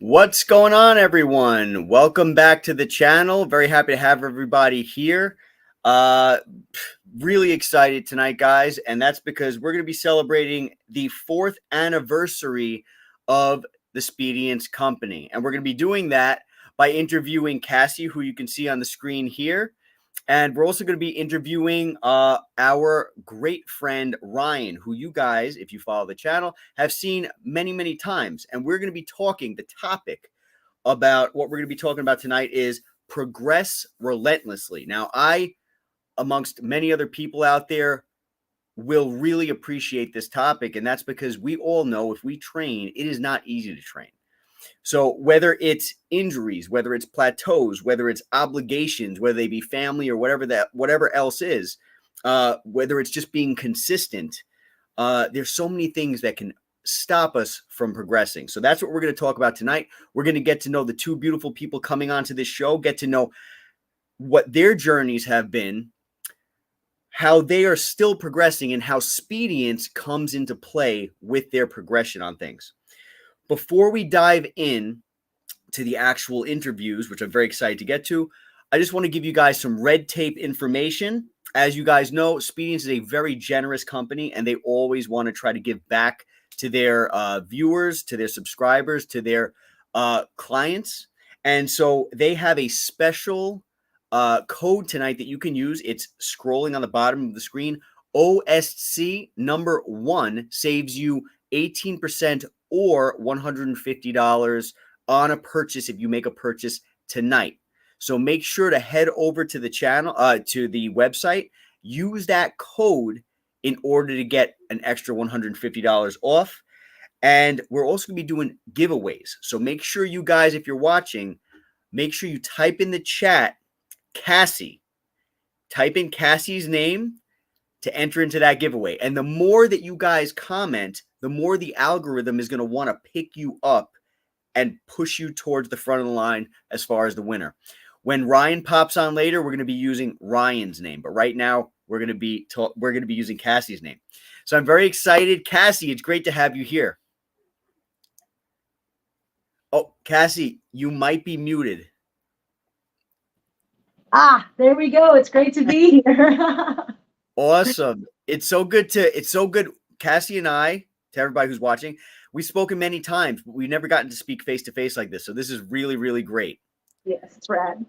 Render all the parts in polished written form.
What's going on, everyone? Welcome back to the channel. Very happy to have everybody here. Uh, really excited tonight, guys, and that's because we're going to be celebrating the 4th anniversary of the Speediance Company, and we're going to be doing that by interviewing Cassie, who you can see on the screen here. And we're also going to be interviewing our great friend Ryan, who you guys, if you follow the channel, have seen many, many times. And we're going to be talking, the topic about what we're going to be talking about tonight is progress relentlessly. Now, I, amongst many other people out there, will really appreciate this topic. And that's because we all know if we train, it is not easy to train. So whether it's injuries, whether it's plateaus, whether it's obligations, whether they be family or whatever else is, whether it's just being consistent, there's so many things that can stop us from progressing. So that's what we're going to talk about tonight. We're going to get to know the two beautiful people coming onto this show, get to know what their journeys have been, how they are still progressing, and how Speediance comes into play with their progression on things. Before we dive in to the actual interviews, which I'm very excited to get to, I just want to give you guys some red tape information. As you guys know, Speediance is a very generous company, and they always want to try to give back to their viewers, to their subscribers, to their clients. And so they have a special code tonight that you can use. It's scrolling on the bottom of the screen. OSC number 1 saves you 18% or $150 on a purchase if you make a purchase tonight. So make sure to head over to the channel, to the website, use that code in order to get an extra $150 off. And we're also going to be doing giveaways. So make sure you guys, if you're watching, make sure you type in the chat, Cassie. Type in Cassie's name to enter into that giveaway. And the more that you guys comment, the more the algorithm is going to want to pick you up and push you towards the front of the line as far as the winner. When Ryan pops on later, we're going to be using Ryan's name, but right now we're going to be using Cassie's name. So I'm very excited. Cassie, it's great to have you here. Oh, Cassie, you might be muted. There we go. It's great to be here. Awesome. It's so good. Cassie and I, to everybody who's watching, we've spoken many times, but we've never gotten to speak face to face like this. So this is really, really great. Yes, it's rad.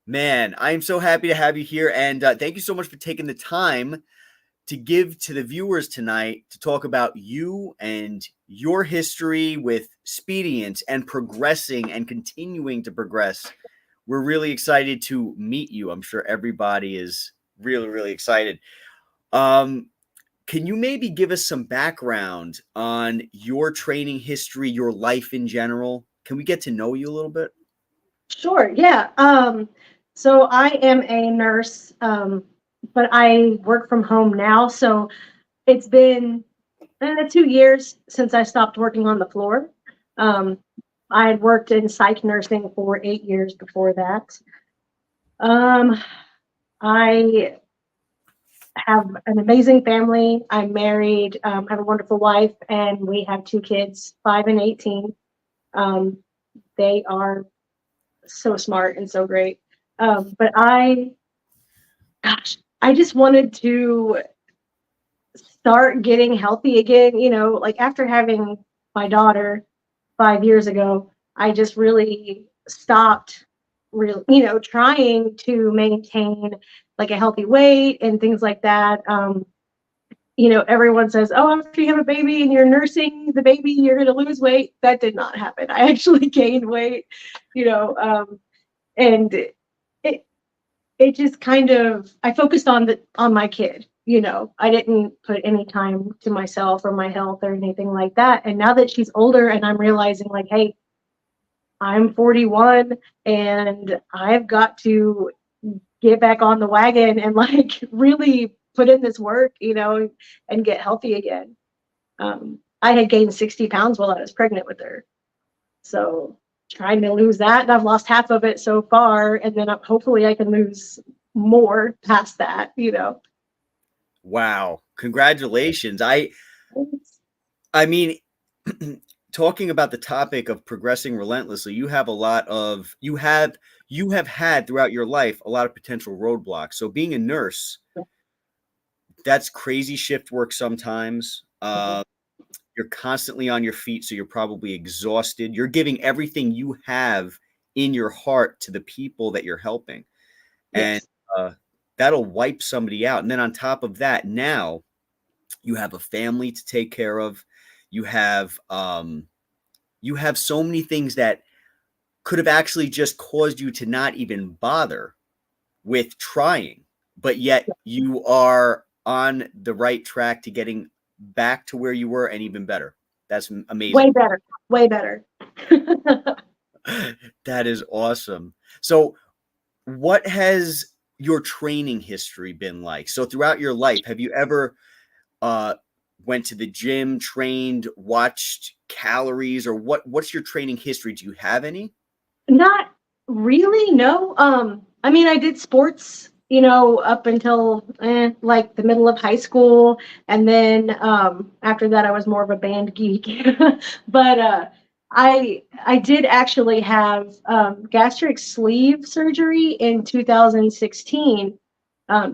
Man, I am so happy to have you here. And thank you so much for taking the time to give to the viewers tonight to talk about you and your history with Speediance and progressing and continuing to progress. We're really excited to meet you. I'm sure everybody is really, really excited. Can you maybe give us some background on your training history, your life in general? Can we get to know you a little bit? Sure. Yeah. So I am a nurse, but I work from home now. So it's been 2 years since I stopped working on the floor. I had worked in psych nursing for 8 years before that. I have an amazing family. I'm married, I have a wonderful wife, and we have 2 kids, 5 and 18. They are so smart and so great. But I just wanted to start getting healthy again. Like after having my daughter 5 years ago, I just really stopped trying to maintain like a healthy weight and things like that. Everyone says, oh, after you have a baby and you're nursing the baby, you're going to lose weight. That did not happen. I actually gained weight, and it just kind of, I focused on my kid. I didn't put any time to myself or my health or anything like that. And now that she's older and I'm realizing like, hey, I'm 41 and I've got to get back on the wagon and like really put in this work, and get healthy again. I had gained 60 pounds while I was pregnant with her. So trying to lose that, and I've lost half of it so far. And then hopefully I can lose more past that, Wow. Congratulations. I mean, talking about the topic of progressing relentlessly, you have a lot of you have had throughout your life a lot of potential roadblocks. So being a nurse, that's crazy shift work sometimes. You're constantly on your feet, so you're probably exhausted. You're giving everything you have in your heart to the people that you're helping, and Yes. uh, that'll wipe somebody out. And then on top of that, now you have a family to take care of. You have so many things that could have actually just caused you to not even bother with trying, but yet you are on the right track to getting back to where you were and even better. That's amazing. Way better. Way better. That is awesome. So, what has your training history been like? So, throughout your life, have you ever uh, went to the gym, trained, watched calories, or what's your training history? Do you have any? Not really, no. I mean, I did sports, up until like the middle of high school, and then after that, I was more of a band geek. But I did actually have gastric sleeve surgery in 2016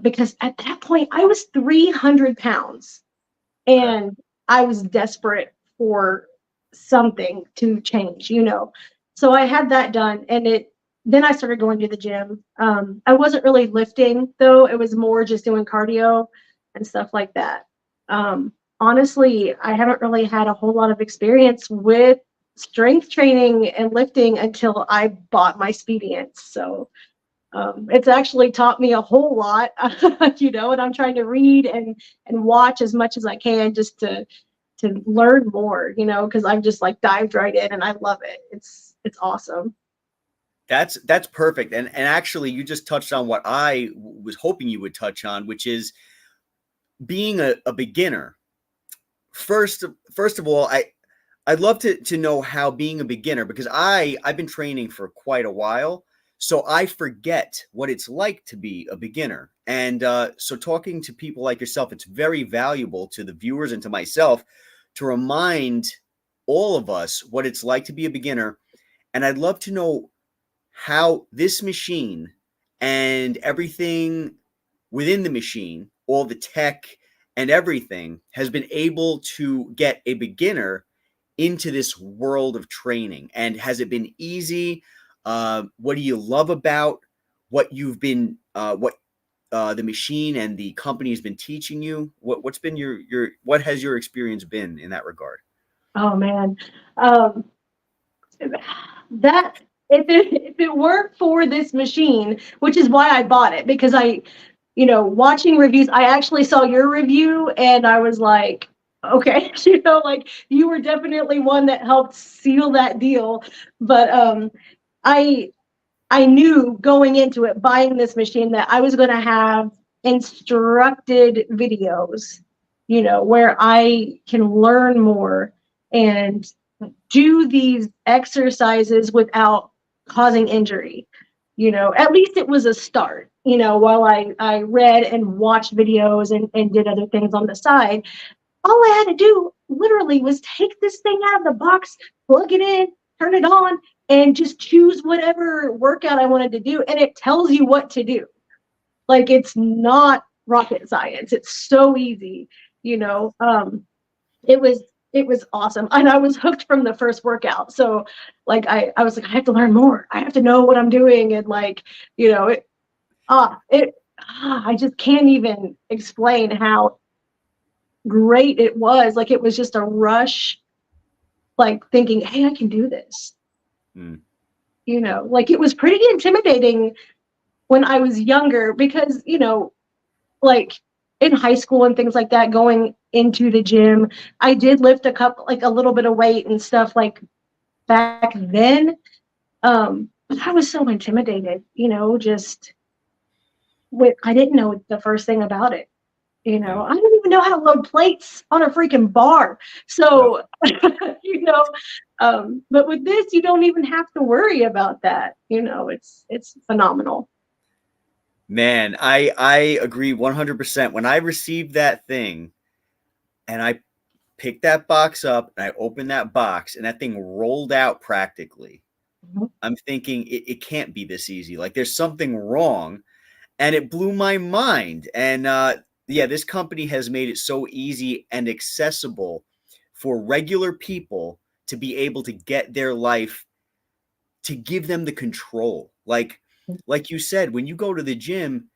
because at that point I was 300 pounds Okay. and I was desperate for something to change. So I had that done, and then I started going to the gym. I wasn't really lifting though; it was more just doing cardio and stuff like that. Honestly, I haven't really had a whole lot of experience with strength training and lifting until I bought my Spedients. So it's actually taught me a whole lot, and I'm trying to read and watch as much as I can just to learn more, because I've just like dived right in and I love it. It's awesome. That's perfect. And actually, you just touched on what I was hoping you would touch on, which is being a beginner. First of all, I'd love to know how being a beginner, because I've been training for quite a while, so I forget what it's like to be a beginner. And so talking to people like yourself, it's very valuable to the viewers and to myself to remind all of us what it's like to be a beginner. And I'd love to know how this machine and everything within the machine, all the tech and everything, has been able to get a beginner into this world of training. And has it been easy? What do you love about what you've been, what the machine and the company has been teaching you? What's been what has your experience been in that regard? Oh man. Um, that if it weren't for this machine, which is why I bought it, because watching reviews, I actually saw your review and I was like, okay, like you were definitely one that helped seal that deal. But I I knew going into it, buying this machine, that I was going to have instructed videos, where I can learn more and do these exercises without causing injury. At least it was a start, while I read and watched videos and did other things on the side. All I had to do literally was take this thing out of the box, plug it in, turn it on, and just choose whatever workout I wanted to do. And it tells you what to do. Like, it's not rocket science. It's so easy, you know. It was it was awesome. And I was hooked from the first workout. So like I was like, I have to learn more. I have to know what I'm doing. And like, I just can't even explain how great it was. Like, it was just a rush, like thinking, hey, I can do this. Hmm. Like, it was pretty intimidating when I was younger because, like in high school and things like that, going into the gym, I did lift a little bit of weight and stuff like back then. But I was so intimidated, just I didn't know the first thing about it. Yeah. I don't even know how to load plates on a freaking bar. Yeah. So, you know, but with this, you don't even have to worry about that. It's phenomenal. Man, I agree 100%. When I received that thing and picked that box up and I opened that box and that thing rolled out practically. Mhm. I'm thinking it can't be this easy. Like there's something wrong. And it blew my mind. And yeah, this company has made it so easy and accessible for regular people to be able to get their life, to give them the control. Like you said, when you go to the gym,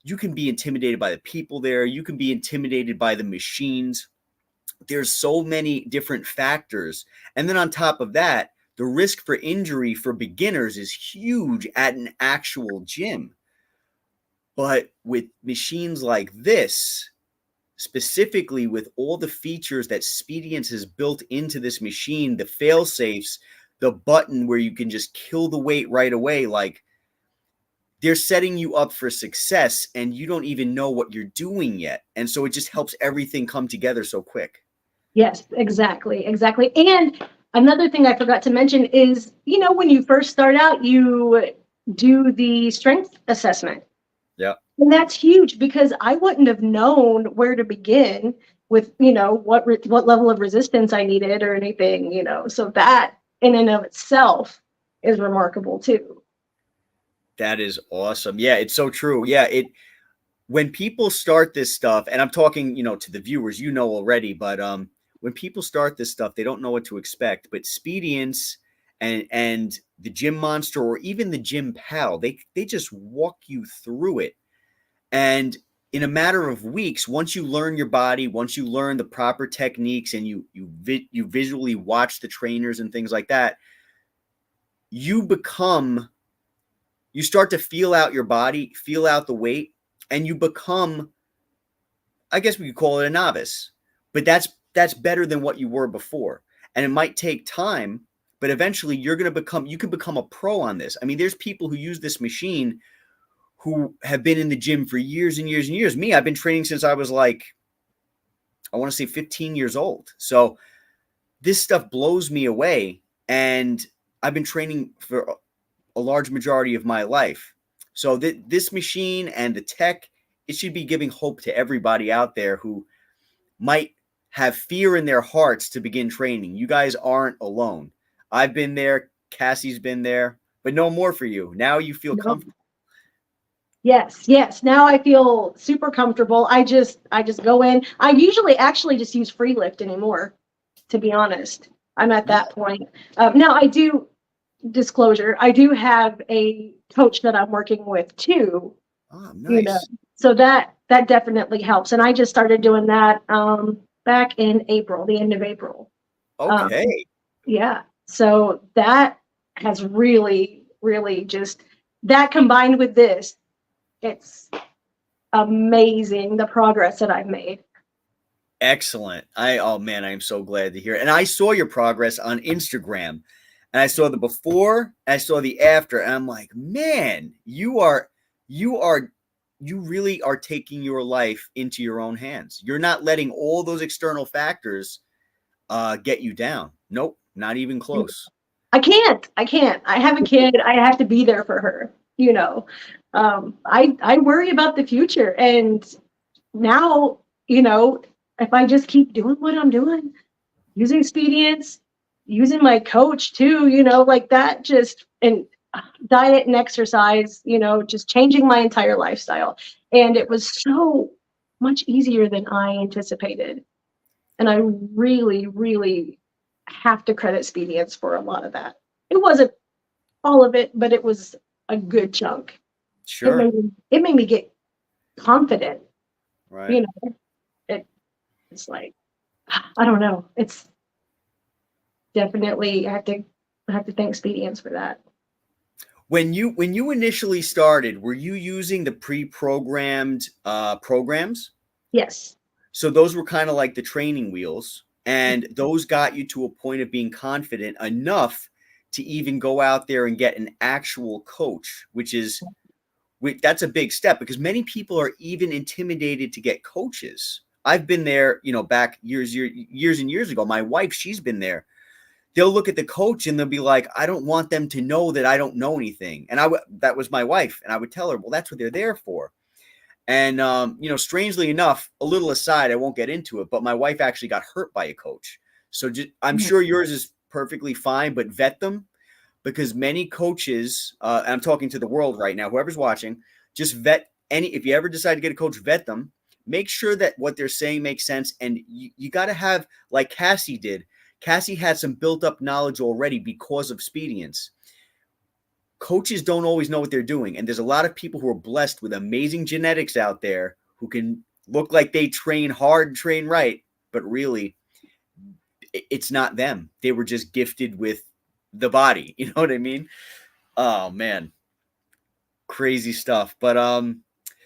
you can be intimidated by the people there. You can be intimidated by the machines. There's so many different factors. And then on top of that, the risk for injury for beginners is huge at an actual gym. But with machines like this, specifically with all the features that Spedience has built into this machine, the fail safes, the button where you can just kill the weight right away, like they're setting you up for success and you don't even know what you're doing yet. And so it just helps everything come together so quick. Yes, exactly, exactly. And another thing I forgot to mention is, when you first start out, you do the strength assessment. Yeah. And that's huge because I wouldn't have known where to begin with, what level of resistance I needed or anything, So that in and of itself is remarkable too. That is awesome. Yeah, it's so true. Yeah, when people start this stuff, and I'm talking, to the viewers, already, but when people start this stuff, they don't know what to expect. But Spedience and the Gym Monster or even the Gym Pal, they just walk you through it. And in a matter of weeks, once you learn your body, once you learn the proper techniques, and you visually watch the trainers and things like that, you start to feel out your body, feel out the weight, and you become, I guess we could call it a novice, but that's better than what you were before. And it might take time, but eventually you can become a pro on this. I mean, there's people who use this machine who have been in the gym for years and years and years. Me, I've been training since I was like, I want to say 15 years old. So this stuff blows me away. And I've been training for a large majority of my life. So this machine and the tech, it should be giving hope to everybody out there who might have fear in their hearts to begin training. You guys aren't alone. I've been there. Cassie's been there, but no more for you. Now you feel No. comfortable. Yes, yes. Now I feel super comfortable. I just go in. I usually actually just use free lift anymore, to be honest. I'm at that point. Now I do, disclosure, I do have a coach that I'm working with too, Oh, you know. nice. So that definitely helps. And I just started doing that back in April, the end of April. Um, Okay. yeah. So that has really, really just, that combined with this, it's amazing the progress that I've made. Excellent. Oh man, I am so glad to hear it. And I saw your progress on Instagram. And I saw the before, and I saw the after, and I'm like, man, you are you really are taking your life into your own hands. You're not letting all those external factors get you down. Nope, not even close. I can't. I have a kid. I have to be there for her, I worry about the future. And now, if I just keep doing what I'm doing, using expedience, using my coach too, like that, just, and diet and exercise, just changing my entire lifestyle. And it was so much easier than I anticipated. And I really, really have to credit expedience for a lot of that. It wasn't all of it, but it was a good chunk. It Sure. made me, it made me get confident. Right. You know, it's like, I don't know. It's definitely, I have to thank expedience for that. When you initially started, were you using the pre-programmed programs? Yes. So those were kind of like the training wheels, and those got you to a point of being confident enough to even go out there and get an actual coach, that's a big step because many people are even intimidated to get coaches. I've been there, back years and years ago. My wife, she's been there. They'll look at the coach and they'll be like, I don't want them to know that I don't know anything. And that was my wife. And I would tell her, well, that's what they're there for. And strangely enough, a little aside, I won't get into it, but my wife actually got hurt by a coach. So I'm Mhm. sure yours is perfectly fine, but vet them, because many coaches, and I'm talking to the world right now, whoever's watching, just vet if you ever decide to get a coach, vet them. Make sure that what they're saying makes sense. And you got to have, like Cassie did. Cassie had some built up knowledge already because of Expedience. Coaches don't always know what they're doing. And there's a lot of people who are blessed with amazing genetics out there who can look like they train hard, train right, but really it's not them. They were just gifted with the body. You know what I mean? Oh man, crazy stuff. But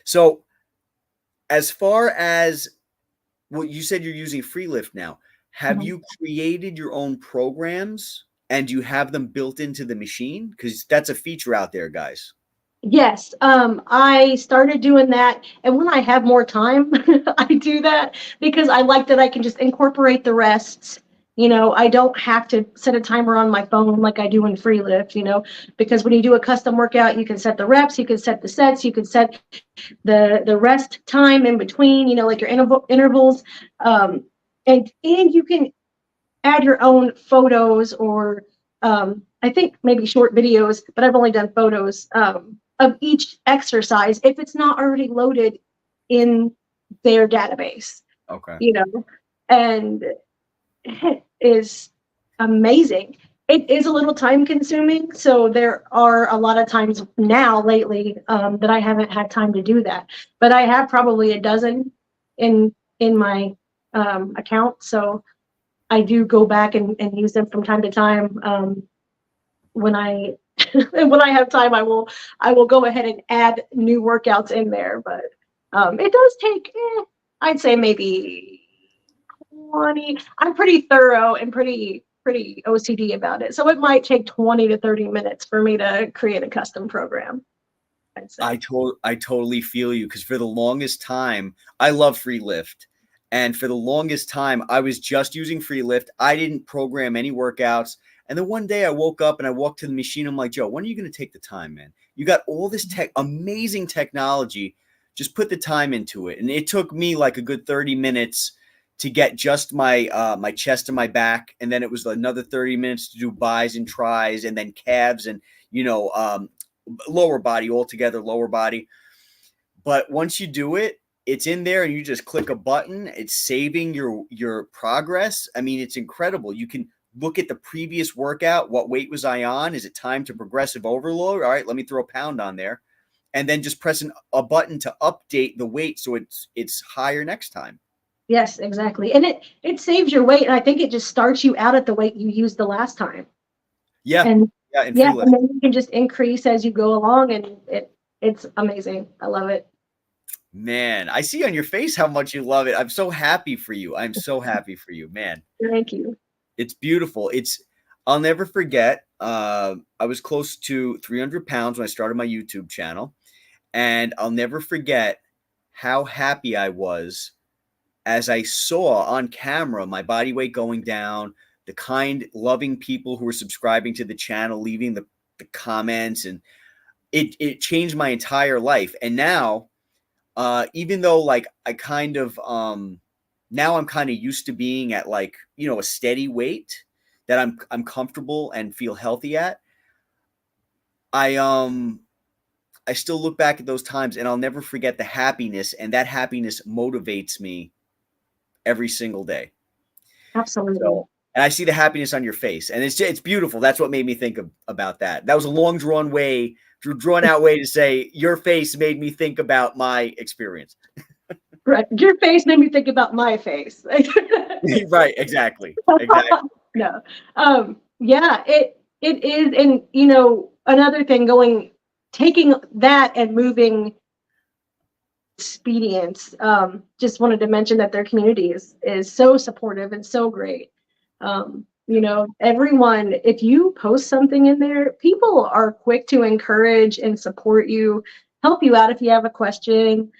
so as far as what you said, you're using Freelift now. Have Mhm. you created your own programs and you have them built into the machine? Because that's a feature out there, guys. Yes, I started doing that, and when I have more time, I do that because I like that I can just incorporate the rests. I don't have to set a timer on my phone like I do in free lift, because when you do a custom workout, you can set the reps, you can set the sets, you can set the rest time in between, like your intervals, and you can add your own photos or I think maybe short videos, but I've only done photos of each exercise if it's not already loaded in their database, Okay. And it is amazing. It is a little time consuming, so there are a lot of times now lately that I haven't had time to do that, but I have probably a dozen in my account, so I do go back and use them from time to time. When I when I have time, I will go ahead and add new workouts in there. But it does take, I'd say maybe 20. I'm pretty thorough and pretty OCD about it, so it might take 20 to 30 minutes for me to create a custom program, I'd say. I totally feel you, because for the longest time, I love free lift. And for the longest time, I was just using free lift. I didn't program any workouts. And then one day I woke up and I walked to the machine. I'm like, Joe, when are you going to take the time, man? You got all this amazing technology. Just put the time into it. And it took me like a good 30 minutes to get just my chest and my back. And then it was another 30 minutes to do buys and tries, and then calves and, lower body altogether, lower body. But once you do it, it's in there and you just click a button. It's saving your progress. I mean, it's incredible. You can look at the previous workout. What weight was I on? Is it time to progressive overload? All right, let me throw a pound on there. And then just pressing a button to update the weight so it's higher next time. Yes, exactly, and it saves your weight, and I think it just starts you out at the weight you used the last time. Yeah. And Yeah, in yeah, free and lift. then you can just increase as you go along, and it's amazing. I love it. Man, I see on your face how much you love it. I'm so happy for you. I'm so happy for you, man. Thank you. It's beautiful. I'll never forget. I was close to 300 pounds when I started my YouTube channel, and I'll never forget how happy I was as I saw on camera my body weight going down, the kind, loving people who were subscribing to the channel, leaving the comments, and it changed my entire life. And now, even though like I kind of now I'm kind of used to being at like, a steady weight that I'm comfortable and feel healthy at. I I still look back at those times and I'll never forget the happiness, and that happiness motivates me every single day. Absolutely. So, and I see the happiness on your face, and it's beautiful. That's what made me think about that. That was a drawn out way to say your face made me think about my experience. Right. Your face made me think about my face. Right, exactly. No. Yeah, it is, and another thing taking that and moving Expedience. Just wanted to mention that their community is so supportive and so great. Everyone, if you post something in there, people are quick to encourage and support you, help you out if you have a question,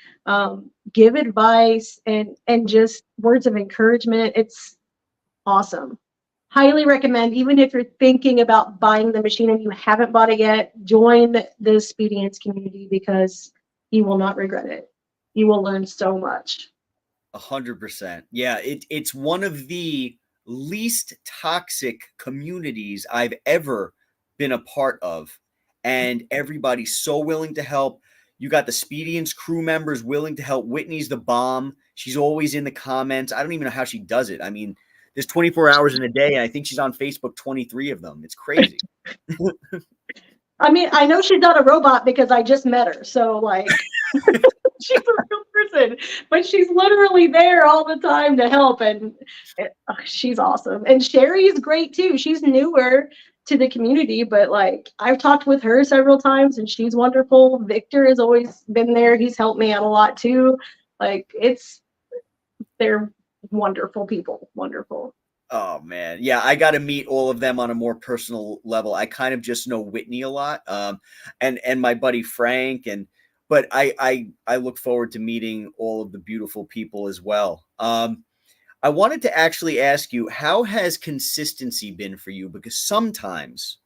give advice, and just words of encouragement. It's awesome. Highly recommend, even if you're thinking about buying the machine and you haven't bought it yet, join the Expedience community because you will not regret it. you will learn so much. 100%. Yeah, it's one of the least toxic communities I've ever been a part of. And everybody's so willing to help. You got the Spedient's crew members willing to help. Whitney's the bomb. She's always in the comments. I don't even know how she does it. I mean, there's 24 hours in a day, and I think she's on Facebook 23 of them. It's crazy. I mean, I know she's not a robot because I just met her. So like she's a real person, but she's literally there all the time to help. And she's awesome. And Sherry's great too. She's newer to the community, but like I've talked with her several times and she's wonderful. Victor has always been there. He's helped me out a lot too. Like they're wonderful people. Wonderful. Oh man, yeah, I got to meet all of them on a more personal level. I kind of just know Whitney a lot, and my buddy Frank, but I look forward to meeting all of the beautiful people as well. I wanted to actually ask you, how has consistency been for you? Because sometimes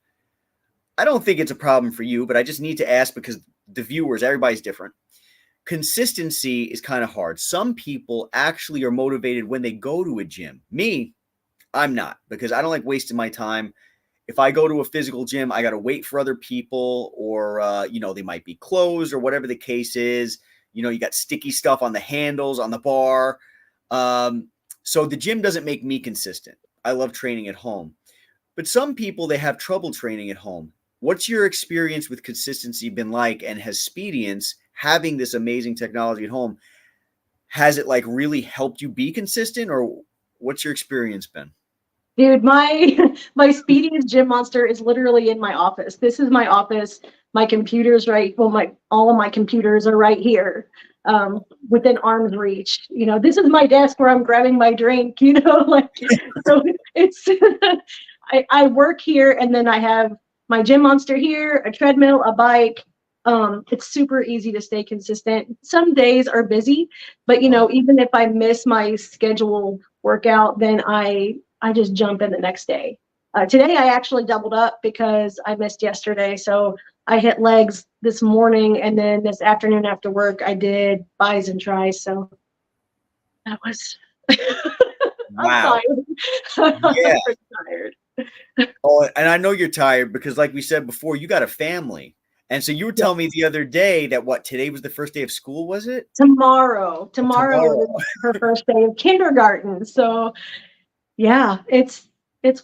I don't think it's a problem for you, but I just need to ask because the viewers, everybody's different. Consistency is kind of hard. Some people actually are motivated when they go to a gym. Me, I'm not, because I don't like wasting my time. If I go to a physical gym, I got to wait for other people, or, they might be closed or whatever the case is. You got sticky stuff on the handles, on the bar. So the gym doesn't make me consistent. I love training at home. But some people, they have trouble training at home. What's your experience with consistency been like? And has Spedience, having this amazing technology at home, has it like really helped you be consistent, or what's your experience been? Dude, my Spedience Gym Monster is literally in my office. This is my office. My computer's all of my computers are right here, within arm's reach. This is my desk where I'm grabbing my drink, so it's, I work here and then I have my Gym Monster here, a treadmill, a bike. It's super easy to stay consistent. Some days are busy, but even if I miss my scheduled workout, then I just jump in the next day. Today I actually doubled up because I missed yesterday. So I hit legs this morning, and then this afternoon after work, I did bis and tris. So that was, Wow. I'm tired. Yeah. I'm tired. Oh, and I know you're tired because, like we said before, you got a family. And so you were telling me the other day that today was the first day of school, was it? Tomorrow is her first day of kindergarten. So yeah, it's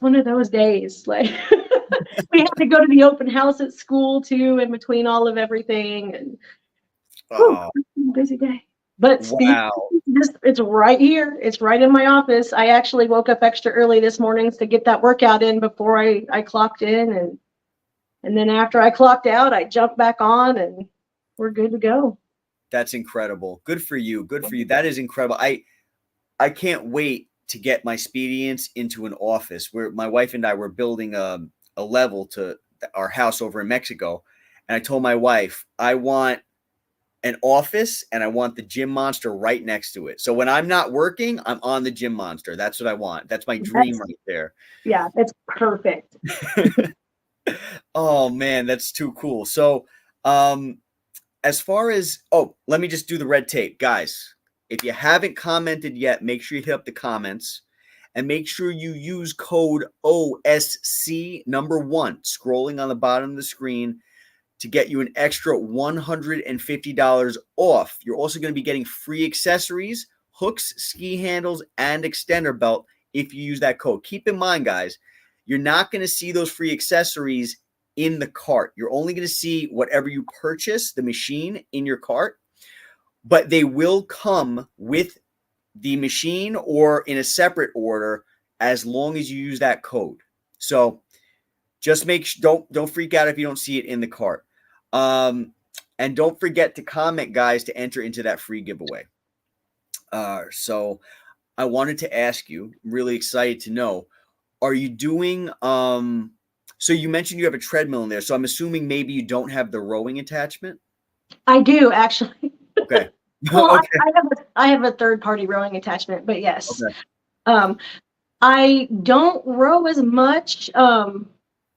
one of those days. Like we have to go to the open house at school too, in between all of everything, and busy day. But wow. It's right here. It's right in my office. I actually woke up extra early this morning to get that workout in before I clocked in, and then after I clocked out, I jumped back on, and we're good to go. That's incredible. Good for you. Good for you. That is incredible. I can't wait to get my Spedience into an office where my wife and I were building a level to our house over in Mexico. And I told my wife, I want an office and I want the Gym Monster right next to it. So when I'm not working, I'm on the Gym Monster. That's what I want. That's my dream right there. Yeah, it's perfect. Oh man, that's too cool. So, as far as, let me just do the red tape, guys. If you haven't commented yet, make sure you hit up the comments and make sure you use code OSC1 scrolling on the bottom of the screen to get you an extra $150 off. You're also going to be getting free accessories, hooks, ski handles, and extender belt if you use that code. Keep in mind, guys, you're not going to see those free accessories in the cart. You're only going to see whatever you purchase, the machine, in your cart, but they will come with the machine or in a separate order as long as you use that code. So just don't freak out if you don't see it in the cart. And don't forget to comment, guys, to enter into that free giveaway. So I wanted to ask you, I'm really excited to know, are you doing, so you mentioned you have a treadmill in there. So I'm assuming maybe you don't have the rowing attachment? I do, actually. Okay. Well, okay. I have a third-party rowing attachment, but yes. Okay. I don't row as much, and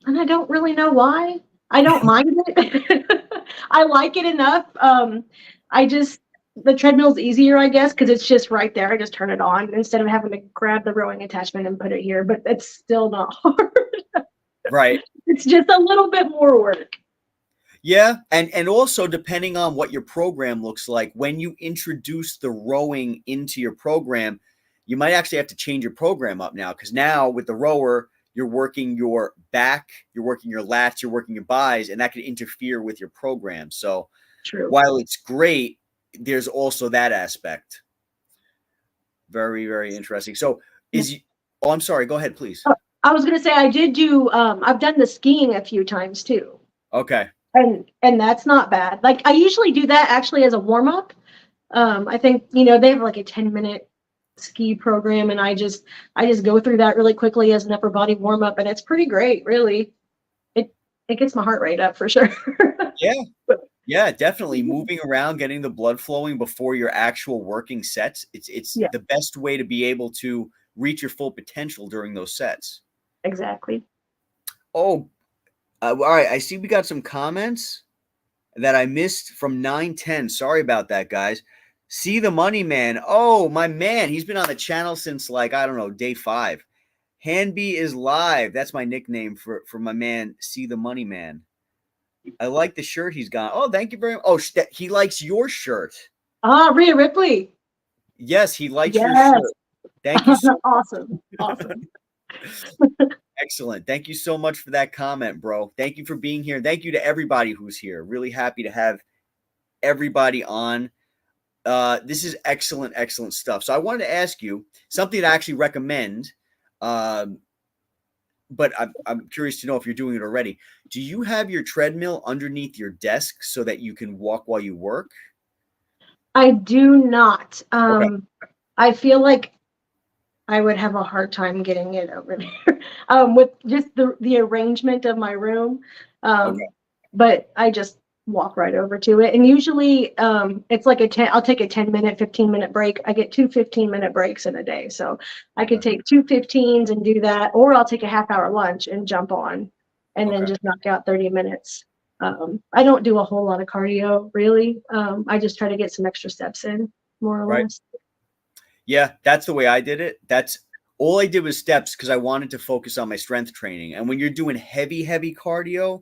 I don't really know why. I don't mind it. I like it enough. I just, the treadmill's easier, I guess, because it's just right there. I just turn it on instead of having to grab the rowing attachment and put it here. But it's still not hard. Right. It's just a little bit more work. Yeah, and also depending on what your program looks like, when you introduce the rowing into your program, you might actually have to change your program up now, because now with the rower, you're working your back, you're working your lats, you're working your buys, and that could interfere with your program. So True. while it's great, there's also that aspect. Very, very interesting. So Yeah. oh, I'm sorry. Go ahead, please. I was gonna say I did do. I've done the skiing a few times too. Okay. And that's not bad. Like I usually do that actually as a warm up. I think they have like a 10-minute ski program, and I just go through that really quickly as an upper body warm up, and it's pretty great. Really, it gets my heart rate up for sure. Yeah. Yeah, definitely moving around, getting the blood flowing before your actual working sets. It's Yeah, the best way to be able to reach your full potential during those sets. exactly. Oh, all right. I see we got some comments that I missed from 910. Sorry about that, guys. See the money man. Oh, my man. He's been on the channel since like, I don't know, day 5. Hanby is live. That's my nickname for my man, See the Money Man. I like the shirt he's got. Oh, thank you very much. Oh, he likes your shirt. Ah, Rhea Ripley. Yes, he likes your Yes. shirt. Thank you so Awesome. Excellent. Thank you so much for that comment, bro. Thank you for being here. Thank you to everybody who's here. Really happy to have everybody on. This is excellent, excellent stuff. So I wanted to ask you something to actually recommend, but I'm curious to know if you're doing it already. Do you have your treadmill underneath your desk so that you can walk while you work? I do not. Okay. I feel like I would have a hard time getting it over there with just the arrangement of my room. Okay. But I just walk right over to it. And usually it's like I'll take a 10-minute, 15-minute break. I get 2 15-minute breaks in a day. So I could take 2 15s and do that, or I'll take a half-hour lunch and jump on and then Okay. just knock out 30 minutes. I don't do a whole lot of cardio, really. I just try to get some extra steps in, more or Right. less. Yeah, that's the way I did it. That's all I did was steps because I wanted to focus on my strength training. And when you're doing heavy, heavy cardio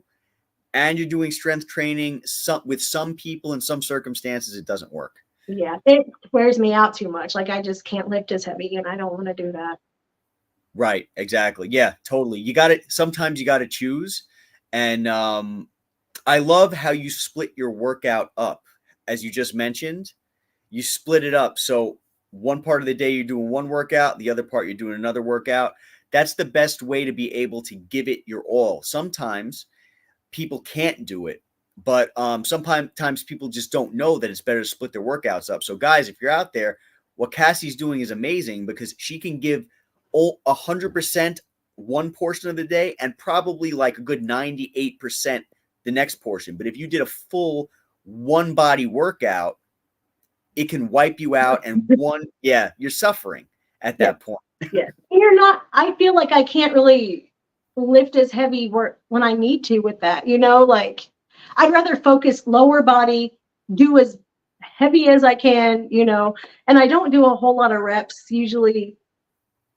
and you're doing strength training, with some people in some circumstances, it doesn't work. Yeah, it wears me out too much. Like I just can't lift as heavy, and I don't want to do that. Right. Exactly. Yeah, totally. Sometimes you got to choose. And I love how you split your workout up. As you just mentioned, you split it up. So one part of the day you're doing one workout, the other part you're doing another workout. That's the best way to be able to give it your all. Sometimes people can't do it, but sometimes people just don't know that it's better to split their workouts up. So guys, if you're out there, what Cassie's doing is amazing because she can give 100% one portion of the day and probably like a good 98% the next portion. But if you did a full one body workout, it can wipe you out and you're suffering at Yeah, that point. yeah. You're not. I feel like I can't really lift as heavy work when I need to with that. Like I'd rather focus lower body, do as heavy as I can. And I don't do a whole lot of reps. Usually,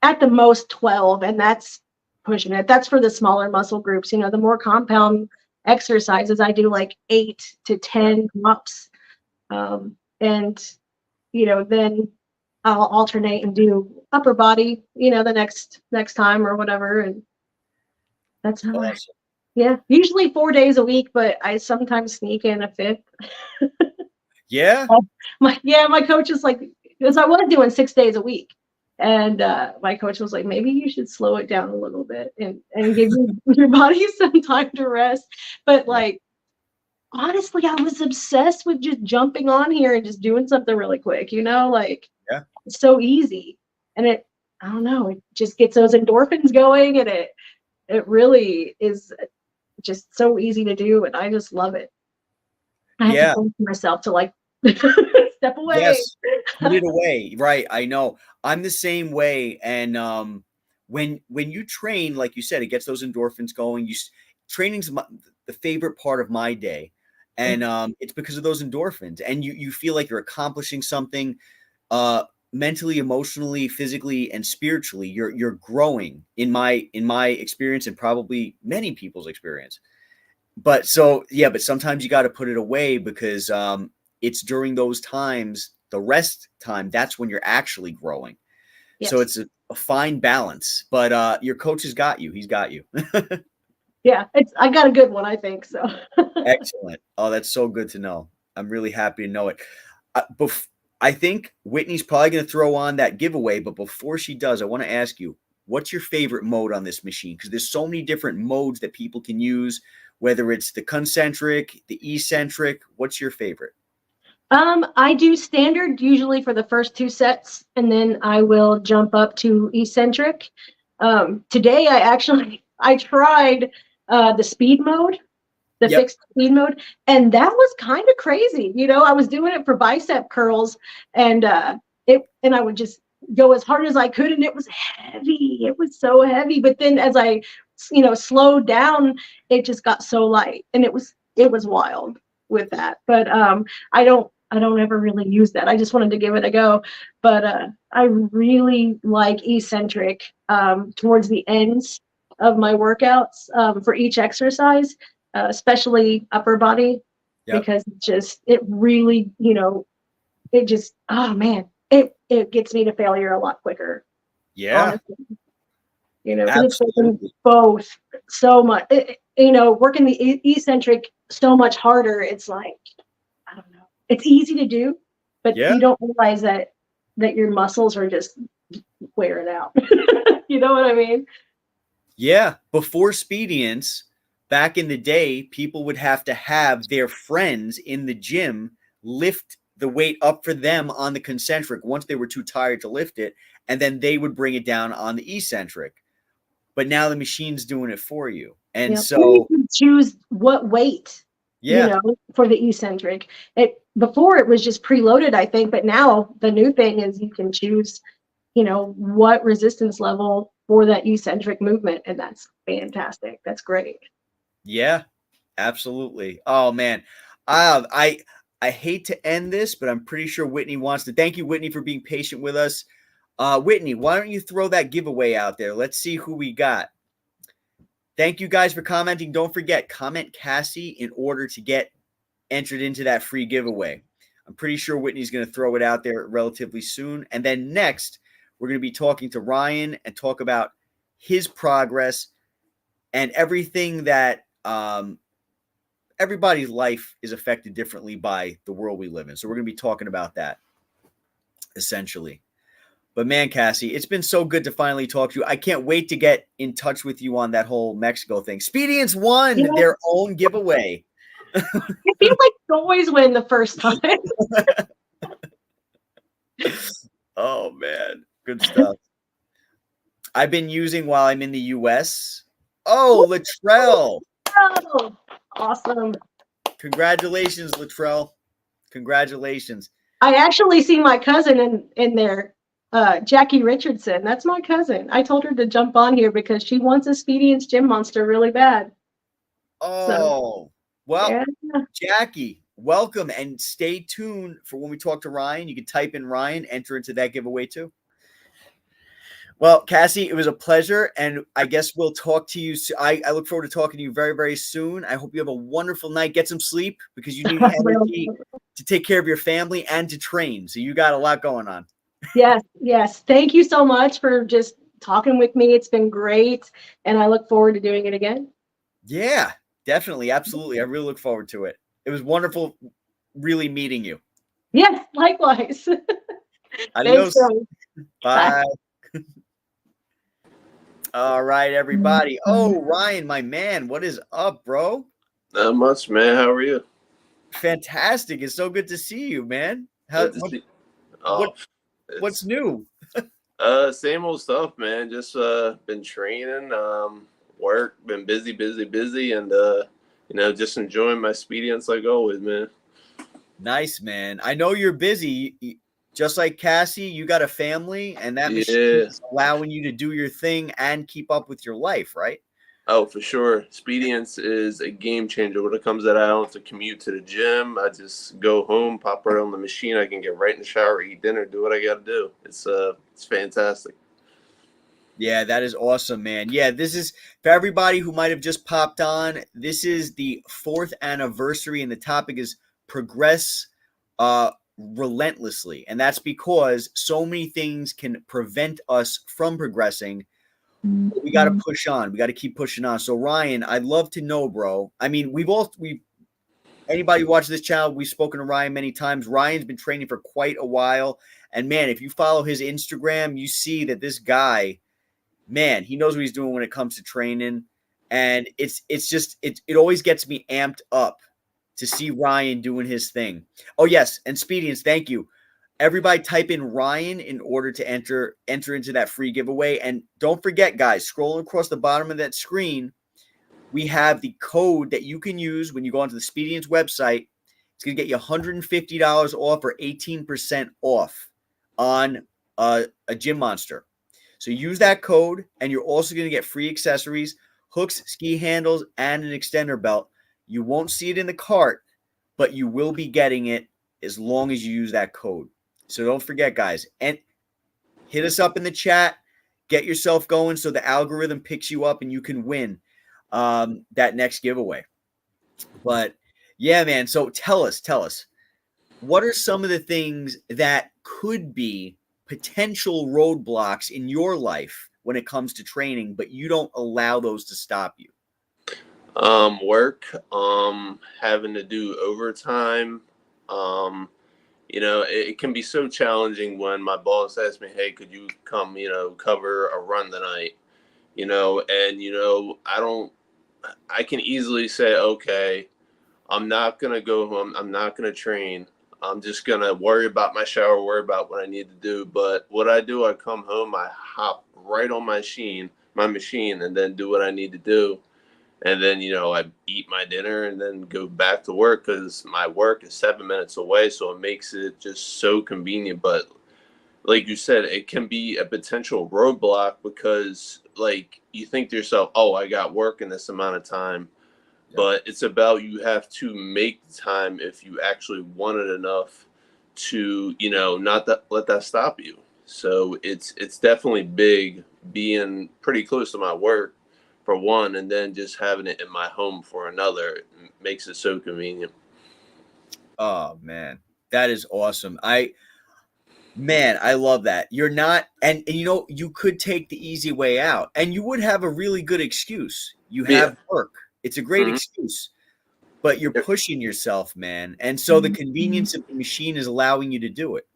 at the most 12, and that's pushing it. That's for the smaller muscle groups. The more compound exercises I do, like 8 to 10 ups. And then I'll alternate and do upper body, the next time or whatever. And that's how Awesome. yeah, usually 4 days a week, but I sometimes sneak in a fifth. Yeah. My coach is like, because I was doing 6 days a week. And my coach was like, maybe you should slow it down a little bit and give your body some time to rest. But like, honestly, I was obsessed with just jumping on here and just doing something really quick, like Yeah. it's so easy. And I don't know, it just gets those endorphins going, and it really is just so easy to do, and I just love it. I have to force myself to like step away. Yes. Put it away. Right. I know. I'm the same way. And when you train, like you said, it gets those endorphins going. Training's the favorite part of my day. And it's because of those endorphins, and you feel like you're accomplishing something, mentally, emotionally, physically, and spiritually. You're growing in my experience, and probably many people's experience. But so yeah, but sometimes you got to put it away because it's during those times, the rest time, that's when you're actually growing. So Yes. it's a fine balance. But your coach has got you. He's got you. Yeah, I got a good one, I think so. Excellent. Oh, that's so good to know. I'm really happy to know it. I think Whitney's probably going to throw on that giveaway, but before she does, I want to ask you, what's your favorite mode on this machine? Because there's so many different modes that people can use, whether it's the concentric, the eccentric. What's your favorite? I do standard usually for the first 2 sets, and then I will jump up to eccentric. Today I tried the speed mode, the Yep. fixed speed mode, and that was kind of crazy. I was doing it for bicep curls, and I would just go as hard as I could, and it was heavy. It was so heavy. But then as I slowed down, it just got so light, and it was wild with that. But I don't ever really use that. I just wanted to give it a go. But I really like eccentric towards the ends of my workouts for each exercise, especially upper body, Yep. because it really, it just, oh man, it gets me to failure a lot quicker, Yeah. honestly. Because it's working Absolutely. both so much. Working the eccentric so much harder. It's like, I don't know. It's easy to do, but Yeah. you don't realize that your muscles are just wearing out. You know what I mean? Yeah. Before Spedients, back in the day, people would have to have their friends in the gym lift the weight up for them on the concentric once they were too tired to lift it, and then they would bring it down on the eccentric. But now the machine's doing it for you. And Yeah. You so, can choose what weight, yeah, for the eccentric. Before it was just preloaded, I think, but now the new thing is you can choose, what resistance level for that eccentric movement, and that's fantastic. That's great. yeah, absolutely. Oh man. I hate to end this, but I'm pretty sure Whitney wants to. Thank you, Whitney, for being patient with us. Whitney, why don't you throw that giveaway out there? Let's see who we got. Thank you guys for commenting. Don't forget, comment Cassie in order to get entered into that free giveaway. I'm pretty sure Whitney's going to throw it out there relatively soon. And then next, we're going to be talking to Ryan and talk about his progress and everything that everybody's life is affected differently by the world we live in. So we're going to be talking about that essentially. But man, Cassie, it's been so good to finally talk to you. I can't wait to get in touch with you on that whole Mexico thing. Spedients won Yeah, their own giveaway. I feel like you always win the first time. Oh man, good stuff. I've been using while I'm in the US. Oh, Latrell. Oh, awesome. Congratulations, Latrell. Congratulations. I actually see my cousin in there, Jackie Richardson. That's my cousin. I told her to jump on here because she wants a Speediance Gym Monster really bad. So, Oh, well, yeah. Jackie, welcome and stay tuned for when we talk to Ryan. You can type in Ryan, enter into that giveaway too. Well, Cassie, it was a pleasure, and I guess we'll talk to you. I look forward to talking to you very, very soon. I hope you have a wonderful night. Get some sleep because you need energy to take care of your family and to train. So you got a lot going on. Yes, yes. Thank you so much for just talking with me. It's been great, and I look forward to doing it again. Yeah, definitely. Absolutely. I really look forward to it. It was wonderful really meeting you. Yes, likewise. Thanks, Adios. Joey. Bye. Bye. All right, everybody. Oh, Ryan, my man, what is up, bro? Not much, man. How are you? Fantastic. It's so good to see you, man. Good to see. Oh, What's new? Same old stuff, man. Just been training, work, been busy, and just enjoying my experience like always, man. Nice, man. I know you're busy. Just like Cassie, you got a family, and that machine Yeah, is allowing you to do your thing and keep up with your life, right? Oh, for sure. Expedience is a game changer when it comes that I don't have to commute to the gym. I just go home, pop right on the machine. I can get right in the shower, eat dinner, do what I got to do. It's fantastic. Yeah, that is awesome, man. Yeah, this is for everybody who might have just popped on. This is the 4th anniversary, and the topic is progress relentlessly. And that's because so many things can prevent us from progressing. But we got to push on. We got to keep pushing on. So, Ryan, I'd love to know, bro. I mean, we anybody who watches this channel, we've spoken to Ryan many times. Ryan's been training for quite a while. And man, if you follow his Instagram, you see that this guy, man, he knows what he's doing when it comes to training. And it always gets me amped up to see Ryan doing his thing. Oh, yes. And Speedians, thank you. Everybody type in Ryan in order to enter into that free giveaway. And don't forget, guys, scrolling across the bottom of that screen, we have the code that you can use when you go onto the Speedians website. It's going to get you $150 off or 18% off on a Gym Monster. So use that code, and you're also going to get free accessories, hooks, ski handles, and an extender belt. You won't see it in the cart, but you will be getting it as long as you use that code. So don't forget, guys, and hit us up in the chat. Get yourself going so the algorithm picks you up and you can win that next giveaway. But yeah, man. So tell us, what are some of the things that could be potential roadblocks in your life when it comes to training, but you don't allow those to stop you? Work, having to do overtime. It can be so challenging when my boss asks me, "Hey, could you come, cover a run tonight?" I can easily say, "Okay, I'm not going to go home. I'm not going to train. I'm just going to worry about my shower, worry about what I need to do." But what I do, I come home, I hop right on my machine, and then do what I need to do. And then, I eat my dinner and then go back to work because my work is 7 minutes away. So it makes it just so convenient. But like you said, it can be a potential roadblock because, like, you think to yourself, oh, I got work in this amount of time. But it's about you have to make the time if you actually want it enough to, not let that stop you. So it's definitely big being pretty close to my work for one, and then just having it in my home for another makes it so convenient. Oh man, that is awesome. I love that. You're not, and you could take the easy way out, and you would have a really good excuse. You have work. It's a great excuse, but you're pushing yourself, man. And so the convenience of the machine is allowing you to do it.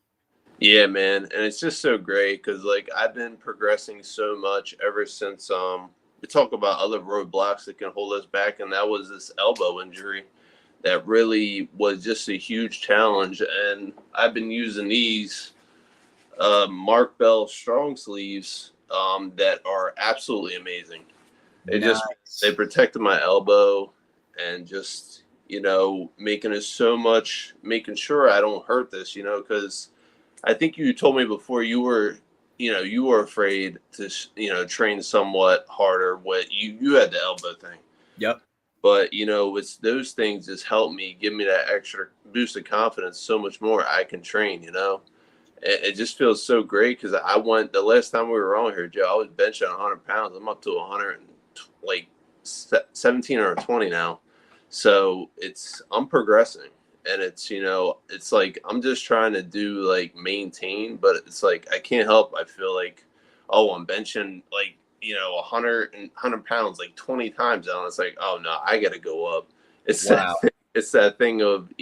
Yeah, man. And it's just so great because, like, I've been progressing so much ever since we talk about other roadblocks that can hold us back, and that was this elbow injury that really was just a huge challenge. And I've been using these Mark Bell strong sleeves that are absolutely amazing. They protected my elbow and just, making sure I don't hurt this, because I think you told me before you were afraid to, train somewhat harder. What you had the elbow thing. Yep. But, it's those things just help me, give me that extra boost of confidence so much more I can train, It just feels so great because the last time we were on here, Joe, I was benching 100 pounds. I'm up to 100 and like 17 or 20 now. So I'm progressing, and it's like, I'm just trying to do like maintain, but it's like, I can't help. I feel like, oh, I'm benching like, 100 pounds, like 20 times now. And it's like, oh no, I got to go up. It's that thing of,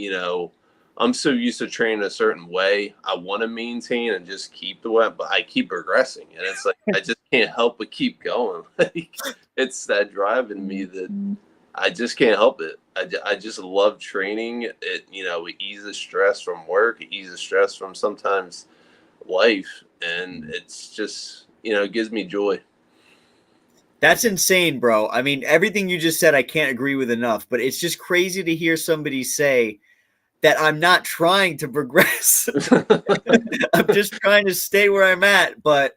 I'm so used to training a certain way. I want to maintain and just keep the way, but I keep progressing. And it's like, I just can't help but keep going. Like, it's that drive in me that I just can't help it. I just love training. It eases stress from work. It eases stress from sometimes life. And it's just, it gives me joy. That's insane, bro. I mean, everything you just said, I can't agree with enough, but it's just crazy to hear somebody say that I'm not trying to progress. I'm just trying to stay where I'm at, but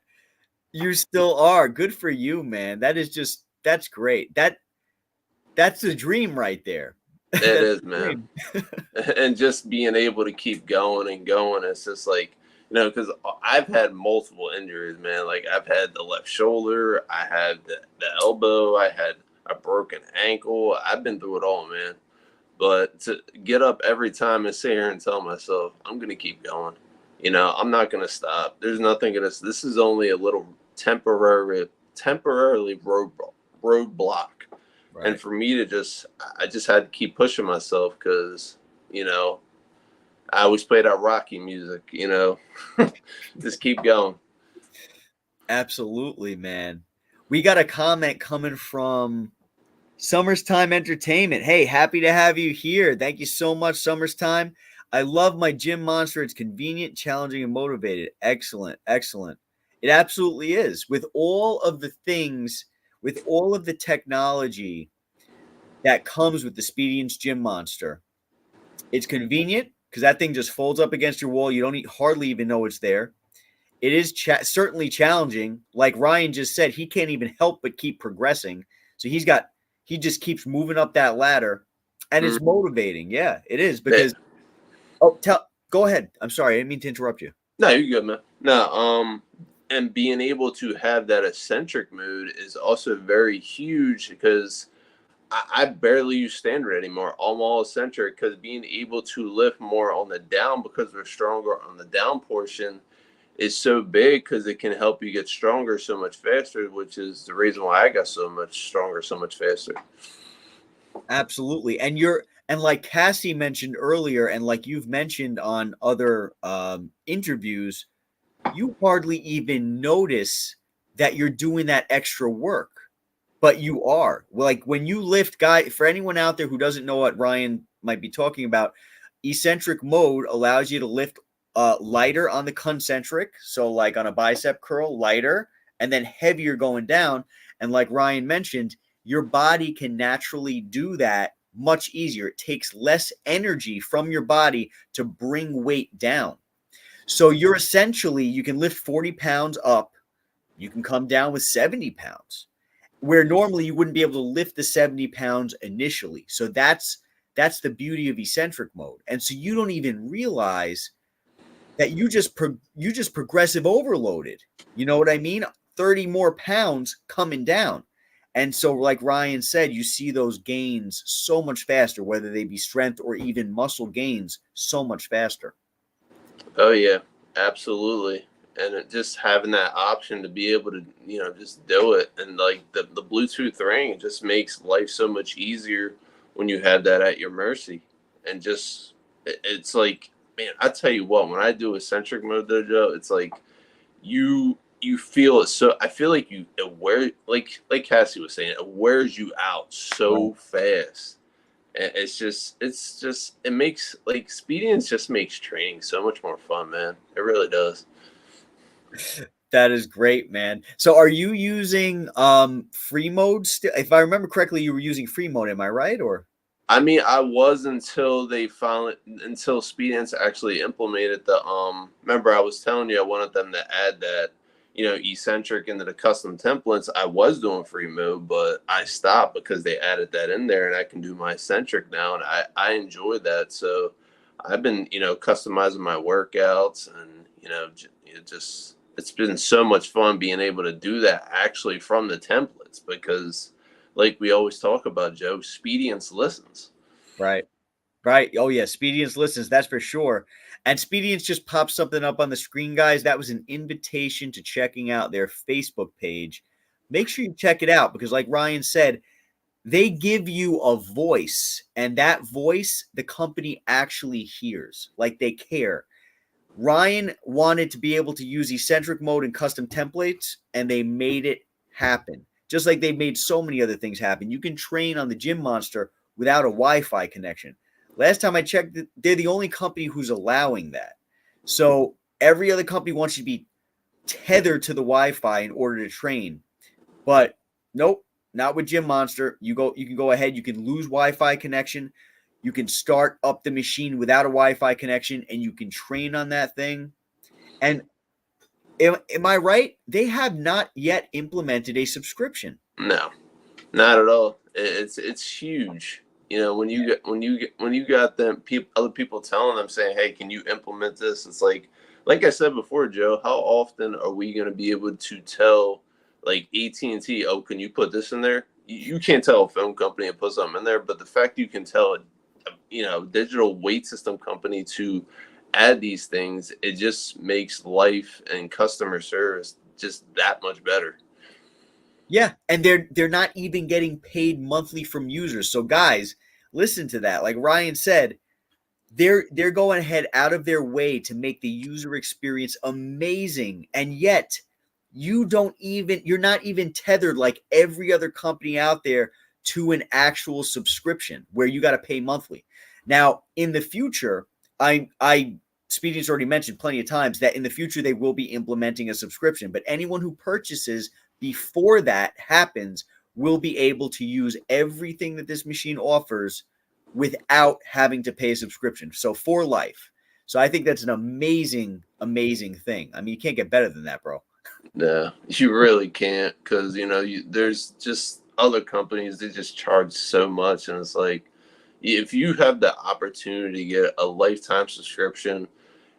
you still are. Good for you, man. That's That's great. That's the dream right there. It is, man. And just being able to keep going and going, it's just like, because I've had multiple injuries, man. Like I've had the left shoulder, I had the elbow, I had a broken ankle. I've been through it all, man. But to get up every time and sit here and tell myself, I'm going to keep going. I'm not going to stop. There's nothing going to, this is only a little temporarily roadblock. Right. And for me to I just had to keep pushing myself because, I always play that Rocky music, just keep going. Absolutely, man. We got a comment coming from Summer's Time Entertainment. Hey, happy to have you here. Thank you so much, Summer's Time. I love my gym monster. It's convenient, challenging, and motivated. Excellent, excellent. It absolutely is. With all of the things, with all of the technology that comes with the Speediance Gym Monster, it's convenient because that thing just folds up against your wall. You don't hardly even know it's there. It is certainly challenging. Like Ryan just said, he can't even help but keep progressing. So he just keeps moving up that ladder, and it's motivating. Yeah, it is because. Go ahead. I'm sorry, I didn't mean to interrupt you. No, you're good, man. No, and being able to have that eccentric mode is also very huge because I barely use standard anymore. I'm all eccentric because being able to lift more on the down because we're stronger on the down portion is so big because it can help you get stronger so much faster, which is the reason why I got so much stronger so much faster. Absolutely. And like Cassie mentioned earlier, and like you've mentioned on other interviews, you hardly even notice that you're doing that extra work, but you are. Like when you lift, for anyone out there who doesn't know what Ryan might be talking about, eccentric mode allows you to lift lighter on the concentric. So like on a bicep curl, lighter, and then heavier going down. And like Ryan mentioned, your body can naturally do that much easier. It takes less energy from your body to bring weight down. So you can lift 40 pounds up. You can come down with 70 pounds, where normally you wouldn't be able to lift the 70 pounds initially. So that's the beauty of eccentric mode. And so you don't even realize that you just progressive overloaded. You know what I mean? 30 more pounds coming down. And so, like Ryan said, you see those gains so much faster, whether they be strength or even muscle gains, so much faster. Oh, yeah, absolutely. And just having that option to be able to, just do it. And like the Bluetooth ring, it just makes life so much easier when you have that at your mercy. And just, it's like, man, I tell you what, when I do eccentric mode dojo, it's like you feel it. So I feel like like Cassie was saying, it wears you out so fast. And it makes like Speediance just makes training so much more fun, man. It really does. That is great, man. So are you using free mode still? If I remember correctly, you were using free mode, am I right? Or I mean, I was until Speedance actually implemented remember I was telling you I wanted them to add that, eccentric into the custom templates. I was doing free mode, but I stopped because they added that in there and I can do my eccentric now, and I enjoy that. So I've been, customizing my workouts, and, it's been so much fun being able to do that actually from the templates because, like we always talk about, Joe, Speediance listens. Right. Oh yeah, Speediance listens, that's for sure. And Speediance just popped something up on the screen, guys. That was an invitation to checking out their Facebook page. Make sure you check it out because, like Ryan said, they give you a voice, and that voice the company actually hears. Like they care. Ryan wanted to be able to use eccentric mode and custom templates, and they made it happen. Just like they made so many other things happen. You can train on the Gym Monster without a Wi-Fi connection. Last time I checked, they're the only company who's allowing that. So every other company wants you to be tethered to the Wi-Fi in order to train. But nope, not with Gym Monster. You can go ahead. You can lose Wi-Fi connection. You can start up the machine without a Wi-Fi connection, and you can train on that thing. And am I right? They have not yet implemented a subscription. No. Not at all. It's huge. You know, when you got them other people telling them saying, "Hey, can you implement this?" It's like I said before, Joe. How often are we going to be able to tell like AT&T, "Oh, can you put this in there?" You can't tell a phone company and put something in there, but the fact you can tell a digital weight system company to add these things, it just makes life and customer service just that much better. Yeah, and they're not even getting paid monthly from users. So guys, listen to that. Like Ryan said, they're going ahead out of their way to make the user experience amazing, and yet you're not even tethered like every other company out there to an actual subscription where you got to pay monthly. Now, in the future, I Speedy's already mentioned plenty of times that in the future they will be implementing a subscription, but anyone who purchases before that happens will be able to use everything that this machine offers without having to pay a subscription. So for life. So I think that's an amazing, amazing thing. I mean, you can't get better than that, bro. No, you really can't, because there's just other companies that just charge so much, and it's like if you have the opportunity to get a lifetime subscription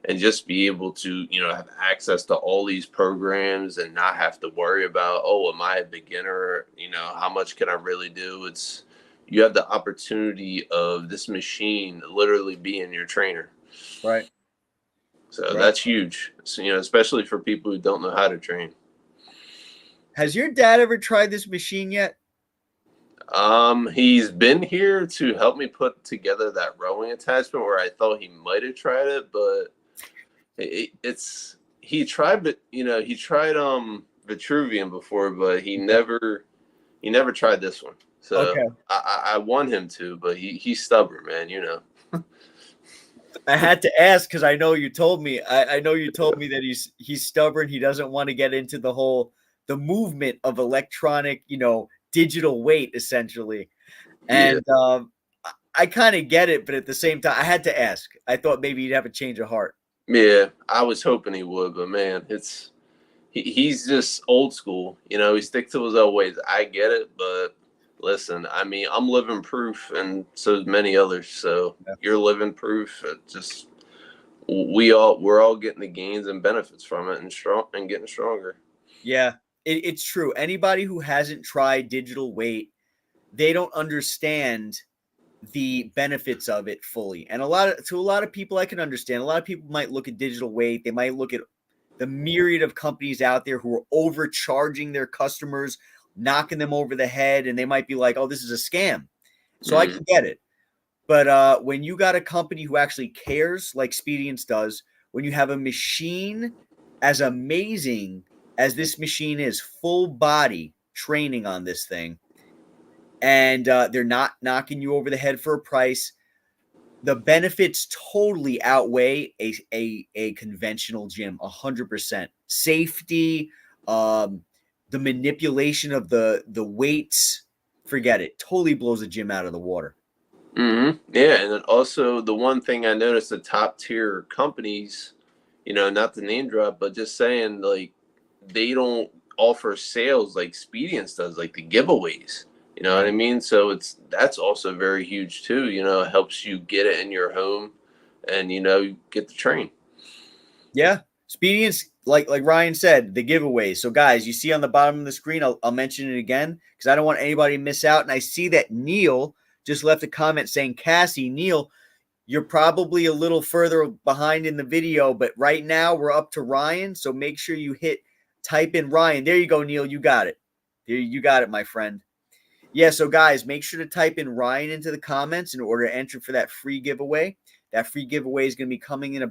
and just be able to have access to all these programs and not have to worry about, oh, am I a beginner, how much can I really do. You have the opportunity of this machine literally being your trainer. Right. So Right. that's huge. So, especially for people who don't know how to train. Has your dad ever tried this machine yet? He's been here to help me put together that rowing attachment where I thought he might have tried it, but he tried, but he tried Vitruvian before, but he never tried this one. So Okay. I want him to, but he's stubborn, man. I had to ask because I know you told me. I know you told me that he's stubborn. He doesn't want to get into the movement of electronic, digital weight essentially. Yeah, And I kind of get it, but at the same time, I had to ask. I thought maybe he'd have a change of heart. yeah. I was hoping he would, but man, he's just old school. He sticks to his old ways. I get it, but listen, I mean, I'm living proof, and so many others. So Yeah. you're living proof. It just we're all getting the gains and benefits from it, and getting stronger. Yeah, it's true. Anybody who hasn't tried digital weight, they don't understand the benefits of it fully. And to a lot of people, I can understand. A lot of people might look at digital weight. They might look at the myriad of companies out there who are overcharging their customers, knocking them over the head, and they might be like, "Oh, this is a scam." So I can get it. But when you got a company who actually cares, like Expedience does, when you have a machine as amazing as this machine is, full body training on this thing, and they're not knocking you over the head for a price, the benefits totally outweigh a conventional gym 100%. Safety, the manipulation of the weights, forget it. Totally blows the gym out of the water. Yeah, and then also the one thing I noticed, the top tier companies, not the name drop, but just saying, like, they don't offer sales like Expedience does, like the giveaways. You know what I Right. mean? So that's also very huge too. It helps you get it in your home, and get the train. Yeah. Expedience, like Ryan said, the giveaway. So guys, you see on the bottom of the screen, I'll mention it again because I don't want anybody to miss out. And I see that Neil just left a comment saying, Cassie, Neil, you're probably a little further behind in the video, but right now we're up to Ryan. So make sure you type in Ryan. There you go, Neil. You got it. There, you got it, my friend. Yeah, so guys, make sure to type in Ryan into the comments in order to enter for that free giveaway. That free giveaway is going to be coming in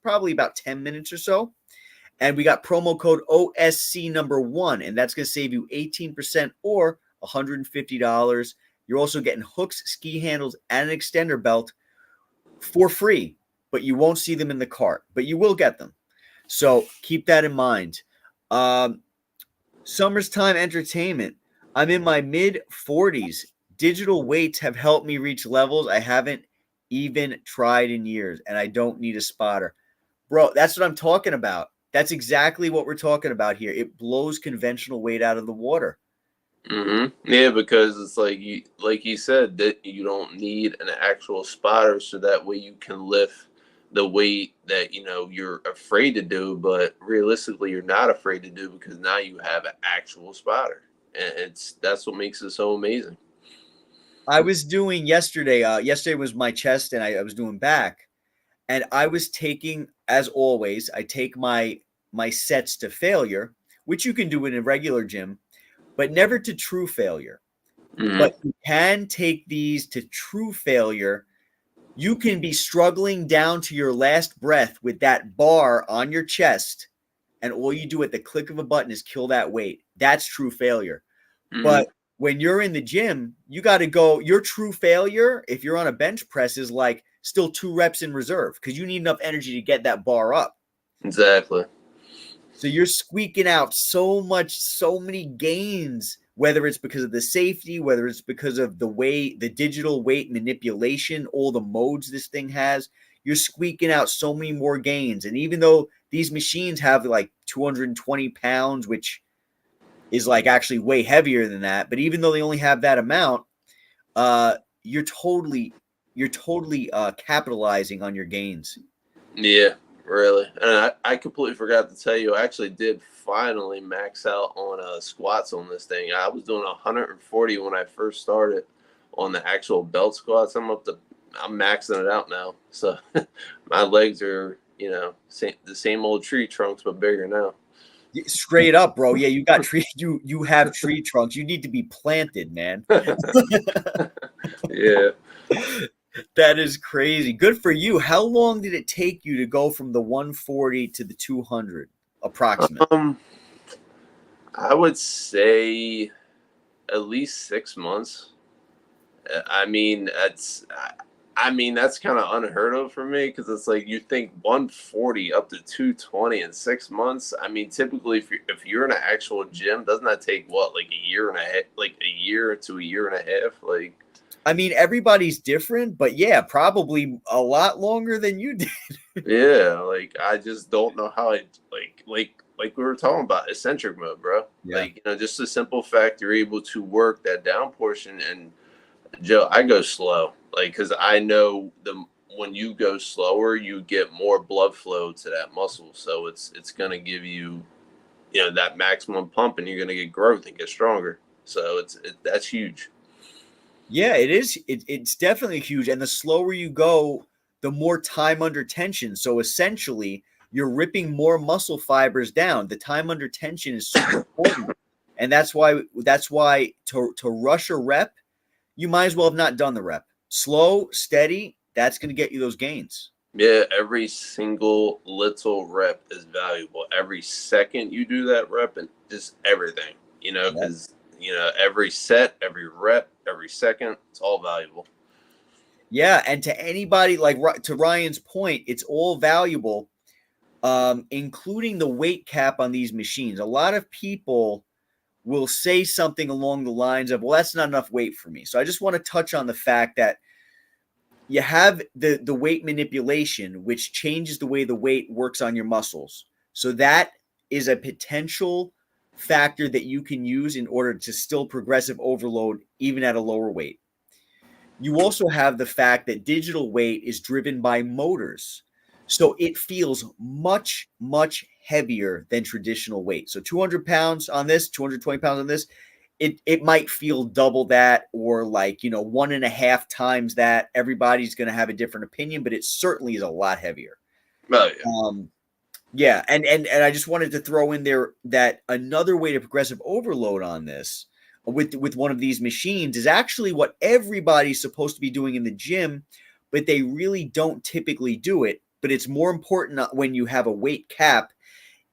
probably about 10 minutes or so. And we got promo code OSC number 1, and that's going to save you 18% or $150. You're also getting hooks, ski handles, and an extender belt for free, but you won't see them in the cart, but you will get them. So keep that in mind. Summer's time entertainment. I'm in my mid 40s. Digital weights have helped me reach levels I haven't even tried in years, and I don't need a spotter. Bro, that's what I'm talking about. That's exactly what we're talking about here. It blows conventional weight out of the water. Yeah, because it's like you said, that you don't need an actual spotter, so that way you can lift the weight that you're afraid to do, but realistically you're not afraid to do because now you have an actual spotter, and that's what makes it so amazing. I was doing yesterday. Yesterday was my chest, and I was doing back, and I was taking, as always, I take my sets to failure, which you can do in a regular gym, but never to true failure. Hmm. But you can take these to true failure. You can be struggling down to your last breath with that bar on your chest, and all you do at the click of a button is kill that weight. That's true failure. Hmm. But when you're in the gym, you got to go. Your true failure, if you're on a bench press, is like still 2 reps in reserve because you need enough energy to get that bar up. Exactly. So you're squeaking out so many gains, whether it's because of the safety, whether it's because of the digital weight manipulation, all the modes this thing has, you're squeaking out so many more gains. And even though these machines have like 220 pounds, which is like actually way heavier than that, but even though they only have that amount, uh, you're totally capitalizing on your gains. Yeah, really. And I completely forgot to tell you, I actually did finally max out on squats on this thing. I was doing 140 when I first started on the actual belt squats. I'm maxing it out now. So my legs are, the same old tree trunks, but bigger now. Straight up, bro. Yeah, you got tree. You have tree trunks. You need to be planted, man. Yeah. That is crazy. Good for you. How long did it take you to go from the 140 to the 200, approximate? Um, I would say at least 6 months. I mean, that's kind of unheard of for me because it's like you think 140 up to 220 in 6 months. I mean, typically if you're in an actual gym, doesn't that take what, like a year and a half, like a year to a year and a half? Like, I mean, everybody's different, but yeah, probably a lot longer than you did. yeah, like I just don't know how I like we were talking about eccentric mode, bro. Yeah. Like, just the simple fact you're able to work that down portion. And Joe, I go slow, like, because I know when you go slower, you get more blood flow to that muscle, so it's gonna give you, that maximum pump, and you're gonna get growth and get stronger. So that's huge. Yeah, it is. It's definitely huge. And the slower you go, the more time under tension. So essentially, you're ripping more muscle fibers down. The time under tension is super important. And that's why to rush a rep, you might as well have not done the rep. Slow, steady, that's going to get you those gains. Yeah, every single little rep is valuable. Every second you do that rep, and just everything, Yep. because every set, every rep, every second, it's all valuable. Yeah, and to anybody like to Ryan's point, it's all valuable, including the weight cap on these machines. A lot of people will say something along the lines of, well, that's not enough weight for me. So I just want to touch on the fact that you have the weight manipulation, which changes the way the weight works on your muscles. So that is a potential factor that you can use in order to still progressive overload even at a lower weight. You also have the fact that digital weight is driven by motors. So it feels much, much heavier than traditional weight. So 200 pounds on this, 220 pounds on this, it might feel double that, or like 1.5 times that. Everybody's going to have a different opinion, but it certainly is a lot heavier. Oh yeah. Yeah, and I just wanted to throw in there that another way to progressive overload on this with one of these machines is actually what everybody's supposed to be doing in the gym, but they really don't typically do it. But it's more important when you have a weight cap,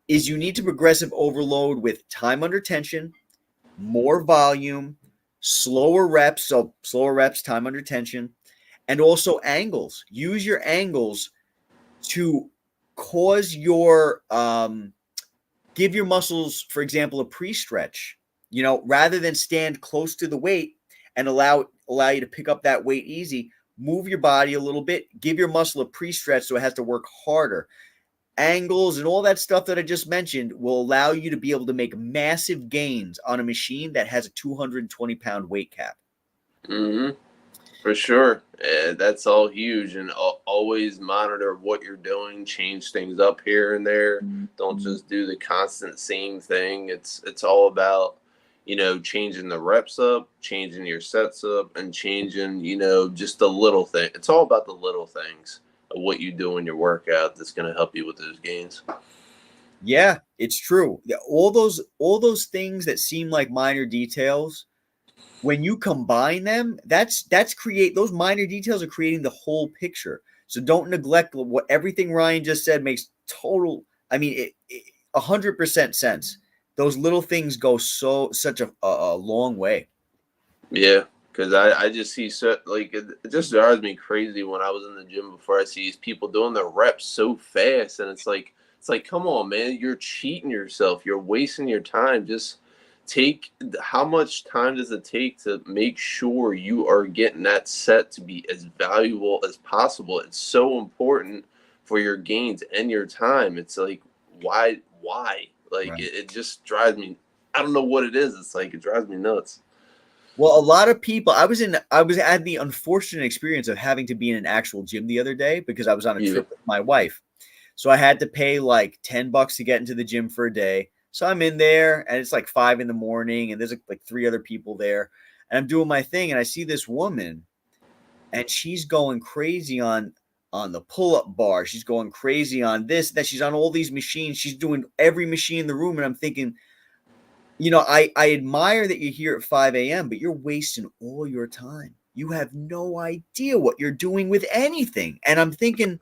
is you need to progressive overload with time under tension, more volume, slower reps, so slower reps, time under tension, and also angles. Use your angles to cause your give your muscles, for example, a pre-stretch. Rather than stand close to the weight and allow you to pick up that weight easy, move your body a little bit, give your muscle a pre-stretch so it has to work harder. angles and all that stuff that I just mentioned will allow you to be able to make massive gains on a machine that has a 220-pound weight cap. Mm-hmm. For sure. That's all huge. And always monitor what you're doing, change things up here and there. Don't just do the constant same thing. It's all about, changing the reps up, changing your sets up, and changing, just the little thing. It's all about the little things of what you do in your workout that's going to help you with those gains. Yeah, it's true. All those things that seem like minor details, when you combine them, that's those minor details are creating the whole picture. So don't neglect what everything Ryan just said makes total. I mean, 100% sense. Those little things go such a long way. Yeah, because I just see it just drives me crazy when I was in the gym before. I see these people doing their reps so fast, and it's like come on, man, you're cheating yourself. You're wasting your time. Just take how much time does it take to make sure you are getting that set to be as valuable as possible? It's so important for your gains and your time. It's like why? Like Right. it just drives me. I don't know what it is. It's like it drives me nuts. Well, a lot of people. I was at the unfortunate experience of having to be in an actual gym the other day because I was on a trip with my wife. So I had to pay like $10 to get into the gym for a day. So I'm in there and it's like 5 a.m. and there's like 3 other people there. And I'm doing my thing and I see this woman and she's going crazy on the pull-up bar. She's going crazy on this, that she's on all these machines. She's doing every machine in the room. And I'm thinking, I admire that you're here at 5 a.m., but you're wasting all your time. You have no idea what you're doing with anything. And I'm thinking,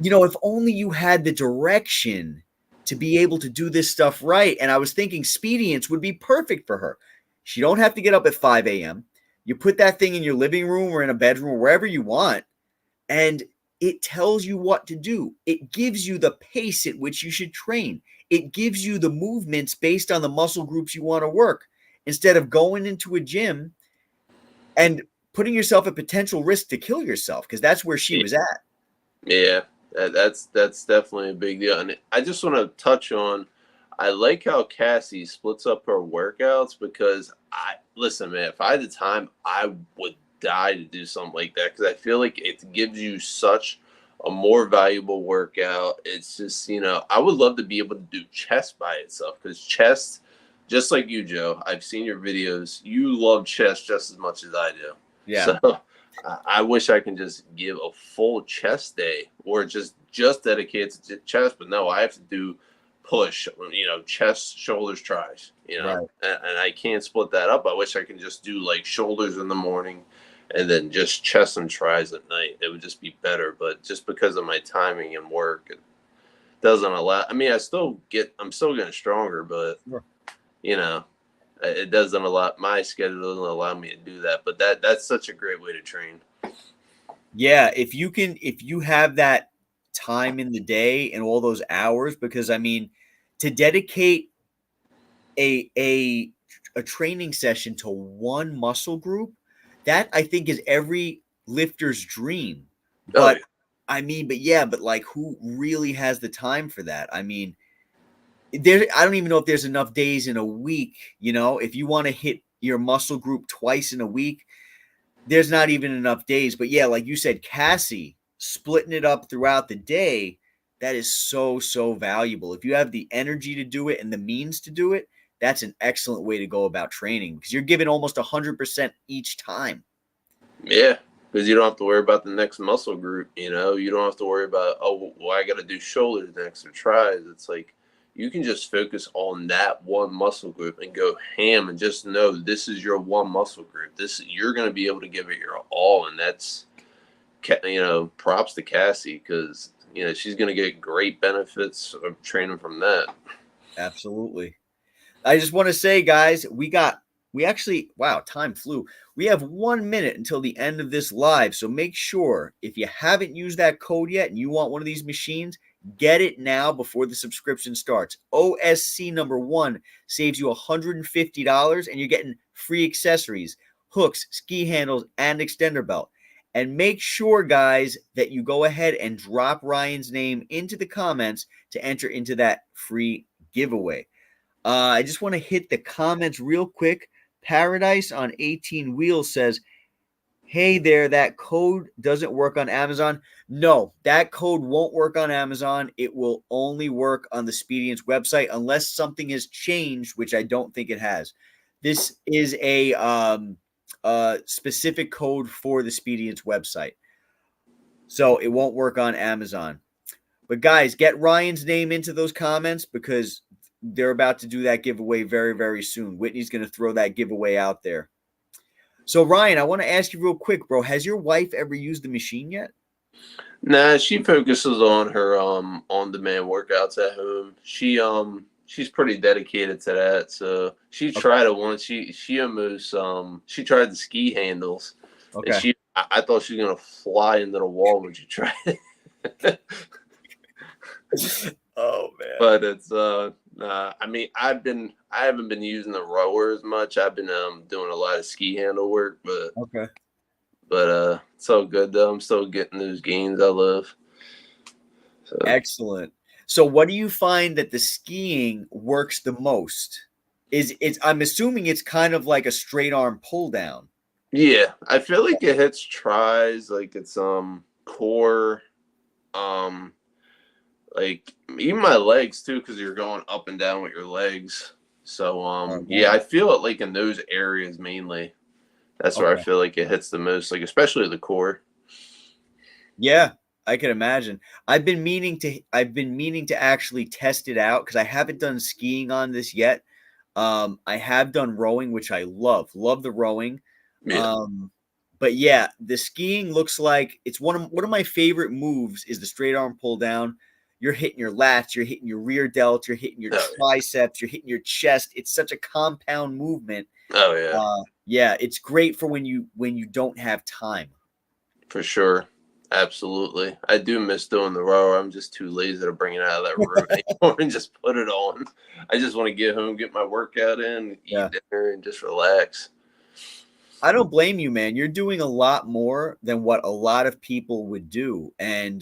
if only you had the direction to be able to do this stuff right. And I was thinking Spedience would be perfect for her. She don't have to get up at 5 a.m. You put that thing in your living room or in a bedroom or wherever you want, and it tells you what to do. It gives you the pace at which you should train. It gives you the movements based on the muscle groups you want to work, instead of going into a gym and putting yourself at potential risk to kill yourself, because that's where she was at. Yeah, that's definitely a big deal. And I just want to touch on, I like how Cassie splits up her workouts, because listen, man, if I had the time, I would die to do something like that, because I feel like it gives you such a more valuable workout. It's just, I would love to be able to do chest by itself, because chest, just like you, Joe, I've seen your videos. You love chest just as much as I do. Yeah. So I wish I can just give a full chest day, or just dedicated to chest. But no, I have to do push, chest, shoulders, tries, Right. and I can't split that up. I wish I can just do like shoulders in the morning and then just chest and tries at night. It would just be better. But just because of my timing and work, it doesn't allow. I mean, I'm still getting stronger, but Sure. it doesn't allow, my schedule doesn't allow me to do that. But that's such a great way to train. Yeah, if you have that time in the day and all those hours, because I mean, to dedicate a training session to one muscle group, that I think is every lifter's dream. But but like, who really has the time for that? I mean, I don't even know if there's enough days in a week. If you want to hit your muscle group twice in a week, there's not even enough days. But yeah, like you said, Cassie, splitting it up throughout the day, that is so valuable. If you have the energy to do it and the means to do it, that's an excellent way to go about training, because you're giving almost 100% each time. Yeah, because you don't have to worry about the next muscle group. You don't have to worry about, I got to do shoulders next or tries. It's like you can just focus on that one muscle group and go ham, and just know this is your one muscle group. You're going to be able to give it your all, and that's props to Cassie, because she's going to get great benefits of training from that. Absolutely. I just want to say, guys, we actually, wow, time flew. We have 1 minute until the end of this live. So make sure, if you haven't used that code yet and you want one of these machines, get it now before the subscription starts. OSC number 1 saves you $150, and you're getting free accessories, hooks, ski handles, and extender belt. And make sure, guys, that you go ahead and drop Ryan's name into the comments to enter into that free giveaway. I just want to hit the comments real quick. Paradise on 18 Wheels says, hey there, that code doesn't work on Amazon. No, that code won't work on Amazon. It will only work on the Speediance website unless something has changed, which I don't think it has. This is a specific code for the Speediance website. So it won't work on Amazon. But guys, get Ryan's name into those comments because they're about to do that giveaway very, very soon. Whitney's going to throw that giveaway out there. So Ryan, I want to ask you real quick, bro. Has your wife ever used the machine yet? Nah, she focuses on her on-demand workouts at home. She's pretty dedicated to that. So she tried it once. She almost she tried the ski handles. Okay. And I thought she was gonna fly into the wall when she tried it. Oh man. But it's I mean I haven't been using the rower as much. I've been doing a lot of ski handle work, but Okay. it's all good though. I'm still getting those gains I love. So. Excellent. So what do you find that the skiing works the most? I'm assuming it's kind of like a straight arm pull down. Yeah, I feel like it hits tries, like it's core, like even my legs too, because you're going up and down with your legs. So yeah, I feel it like in those areas mainly. That's where I feel like it hits the most, like especially the core. Yeah, I can imagine. I've been meaning to actually test it out because I haven't done skiing on this yet. I have done rowing, which I love. Love the rowing. Yeah. But yeah, the skiing looks like it's one of my favorite moves is the straight arm pull down. You're hitting your lats, you're hitting your rear delt, you're hitting your triceps, you're hitting your chest. It's such a compound movement. Oh yeah. Yeah, it's great for when you don't have time. For sure. Absolutely. I do miss doing the rower. I'm just too lazy to bring it out of that room anymore and just put it on. I just want to get home, get my workout in, eat dinner, and just relax. I don't blame you, man. You're doing a lot more than what a lot of people would do. And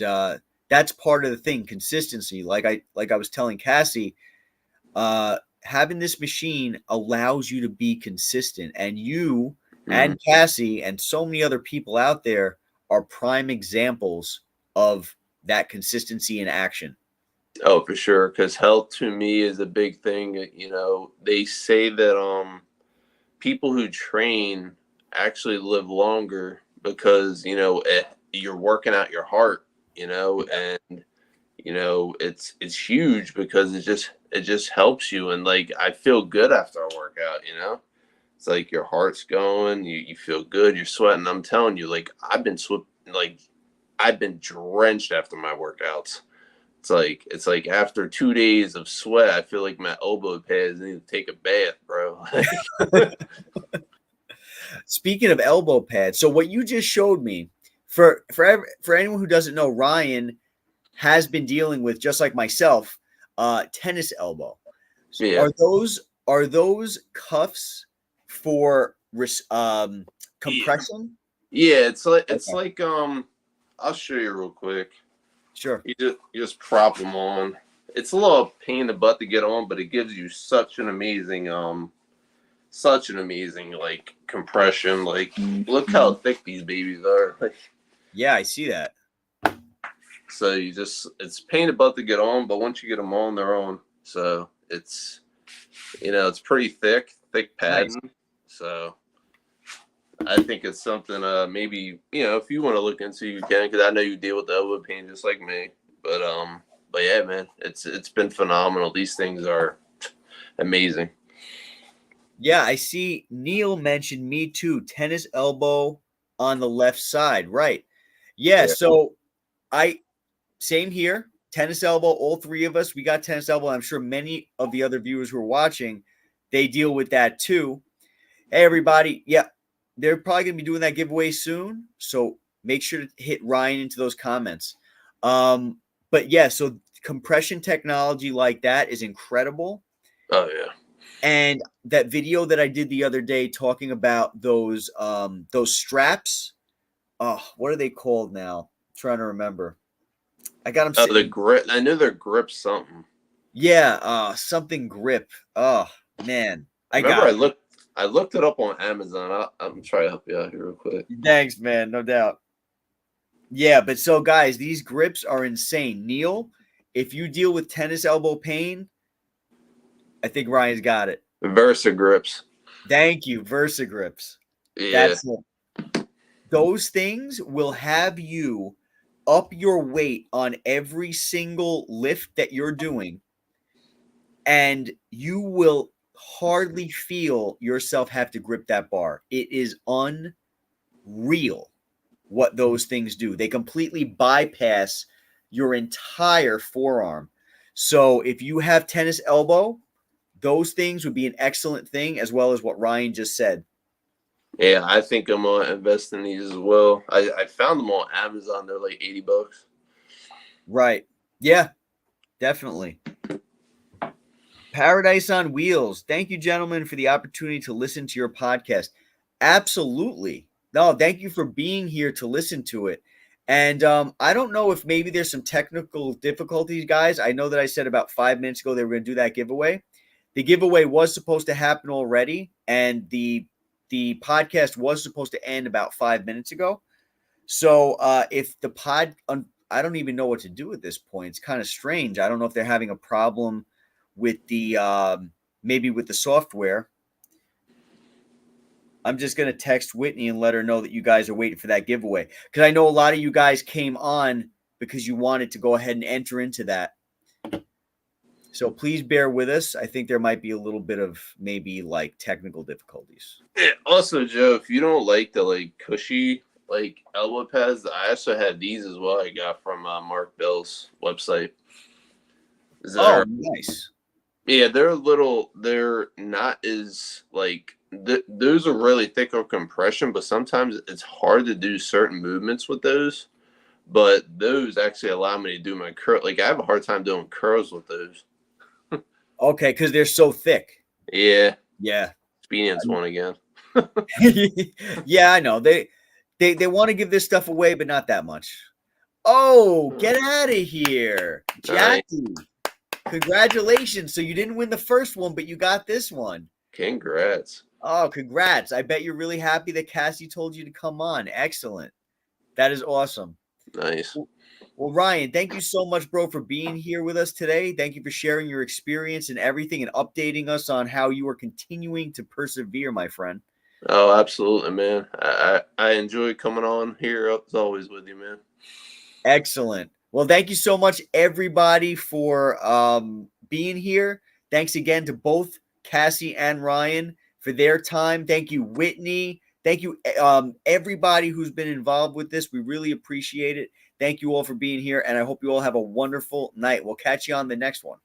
that's part of the thing, consistency. Like I was telling Cassie, having this machine allows you to be consistent. And you and Cassie and so many other people out there are prime examples of that consistency in action. Oh, for sure. Because health to me is a big thing. You know, they say that people who train actually live longer because, you know, you're working out your heart, you know, and you know, it's huge because it just helps you. And like I feel good after a workout, you know. It's like your heart's going, you feel good, you're sweating. I'm telling you, like I've been drenched after my workouts. It's like after 2 days of sweat, I feel like my elbow pads need to take a bath, bro. Speaking of elbow pads, so what you just showed me, for anyone who doesn't know, Ryan has been dealing with, just like myself, tennis elbow. Yeah. Are those cuffs for compression? Yeah, it's like I'll show you real quick. Sure. You just prop them on. It's a little pain in the butt to get on, but it gives you such an amazing like compression. Like look how thick these babies are. Like, yeah, I see that. So it's pain in the butt to get on, but once you get them on, they're on. So it's it's pretty thick padding. Nice. So I think it's something maybe if you want to look into, you can, because I know you deal with the elbow pain just like me. But yeah, man, it's been phenomenal. These things are amazing. Yeah, I see Neil mentioned me too. Tennis elbow on the left side, right? Yeah. So same here. Tennis elbow. All three of us, we got tennis elbow. I'm sure many of the other viewers who are watching, they deal with that too. Hey, everybody. Yeah, they're probably going to be doing that giveaway soon. So make sure to hit Ryan into those comments. But yeah, so compression technology like that is incredible. Oh, yeah. And that video that I did the other day talking about those straps Oh, what are they called now? I'm trying to remember. I got them Oh, the sitting. grip. I know they're grip something. Yeah, something grip. Oh man, I I remember got I looked it up on Amazon. I'm trying to help you out here real quick. it. Thanks, man. No doubt. Yeah, but so guys, these grips are insane. Neil, if you deal with tennis elbow pain, I think Ryan's got it. Versa grips. Thank you, Versa grips. Yeah. That's it. Those things will have you up your weight on every single lift that you're doing, and you will hardly feel yourself have to grip that bar. It is unreal what those things do. They completely bypass your entire forearm. So if you have tennis elbow, those things would be an excellent thing, as well as what Ryan just said. Yeah, I think I'm gonna invest in these as well. I found them on Amazon. They're like $80. Right. Yeah, definitely. Paradise on Wheels. Thank you, gentlemen, for the opportunity to listen to your podcast. Absolutely. No, thank you for being here to listen to it. And I don't know if maybe there's some technical difficulties, guys. I know that I said about 5 minutes ago they were going to do that giveaway. The giveaway was supposed to happen already, and the podcast was supposed to end about 5 minutes ago. So if the I don't even know what to do at this point. It's kind of strange. I don't know if they're having a problem with the maybe with the software. I'm just going to text Whitney and let her know that you guys are waiting for that giveaway, because I know a lot of you guys came on because you wanted to go ahead and enter into that. So please bear with us. I think there might be a little bit of maybe like technical difficulties. Yeah, also, Joe, if you don't like the like cushy like elbow pads, I also had these as well. I got from Mark Bell's website. Oh, nice. Yeah, they're little. They're not as like those are really thick on compression, but sometimes it's hard to do certain movements with those. But those actually allow me to do my curl. Like I have a hard time doing curls with those. Okay, because they're so thick. Yeah, Yeah. experience one again. Yeah, I know. They want to give this stuff away, but not that much. Oh, get out of here. Jackie. Congratulations. So you didn't win the first one, but you got this one. Congrats. Oh, congrats. I bet you're really happy that Cassie told you to come on. Excellent. That is awesome. Nice. Well, Ryan, thank you so much, bro, for being here with us today. Thank you for sharing your experience and everything and updating us on how you are continuing to persevere, my friend. Oh, absolutely, man. I enjoy coming on here as always with you, man. Excellent. Well, thank you so much, everybody, for being here. Thanks again to both Cassie and Ryan for their time. Thank you, Whitney. Thank you, everybody who's been involved with this. We really appreciate it. Thank you all for being here, and I hope you all have a wonderful night. We'll catch you on the next one.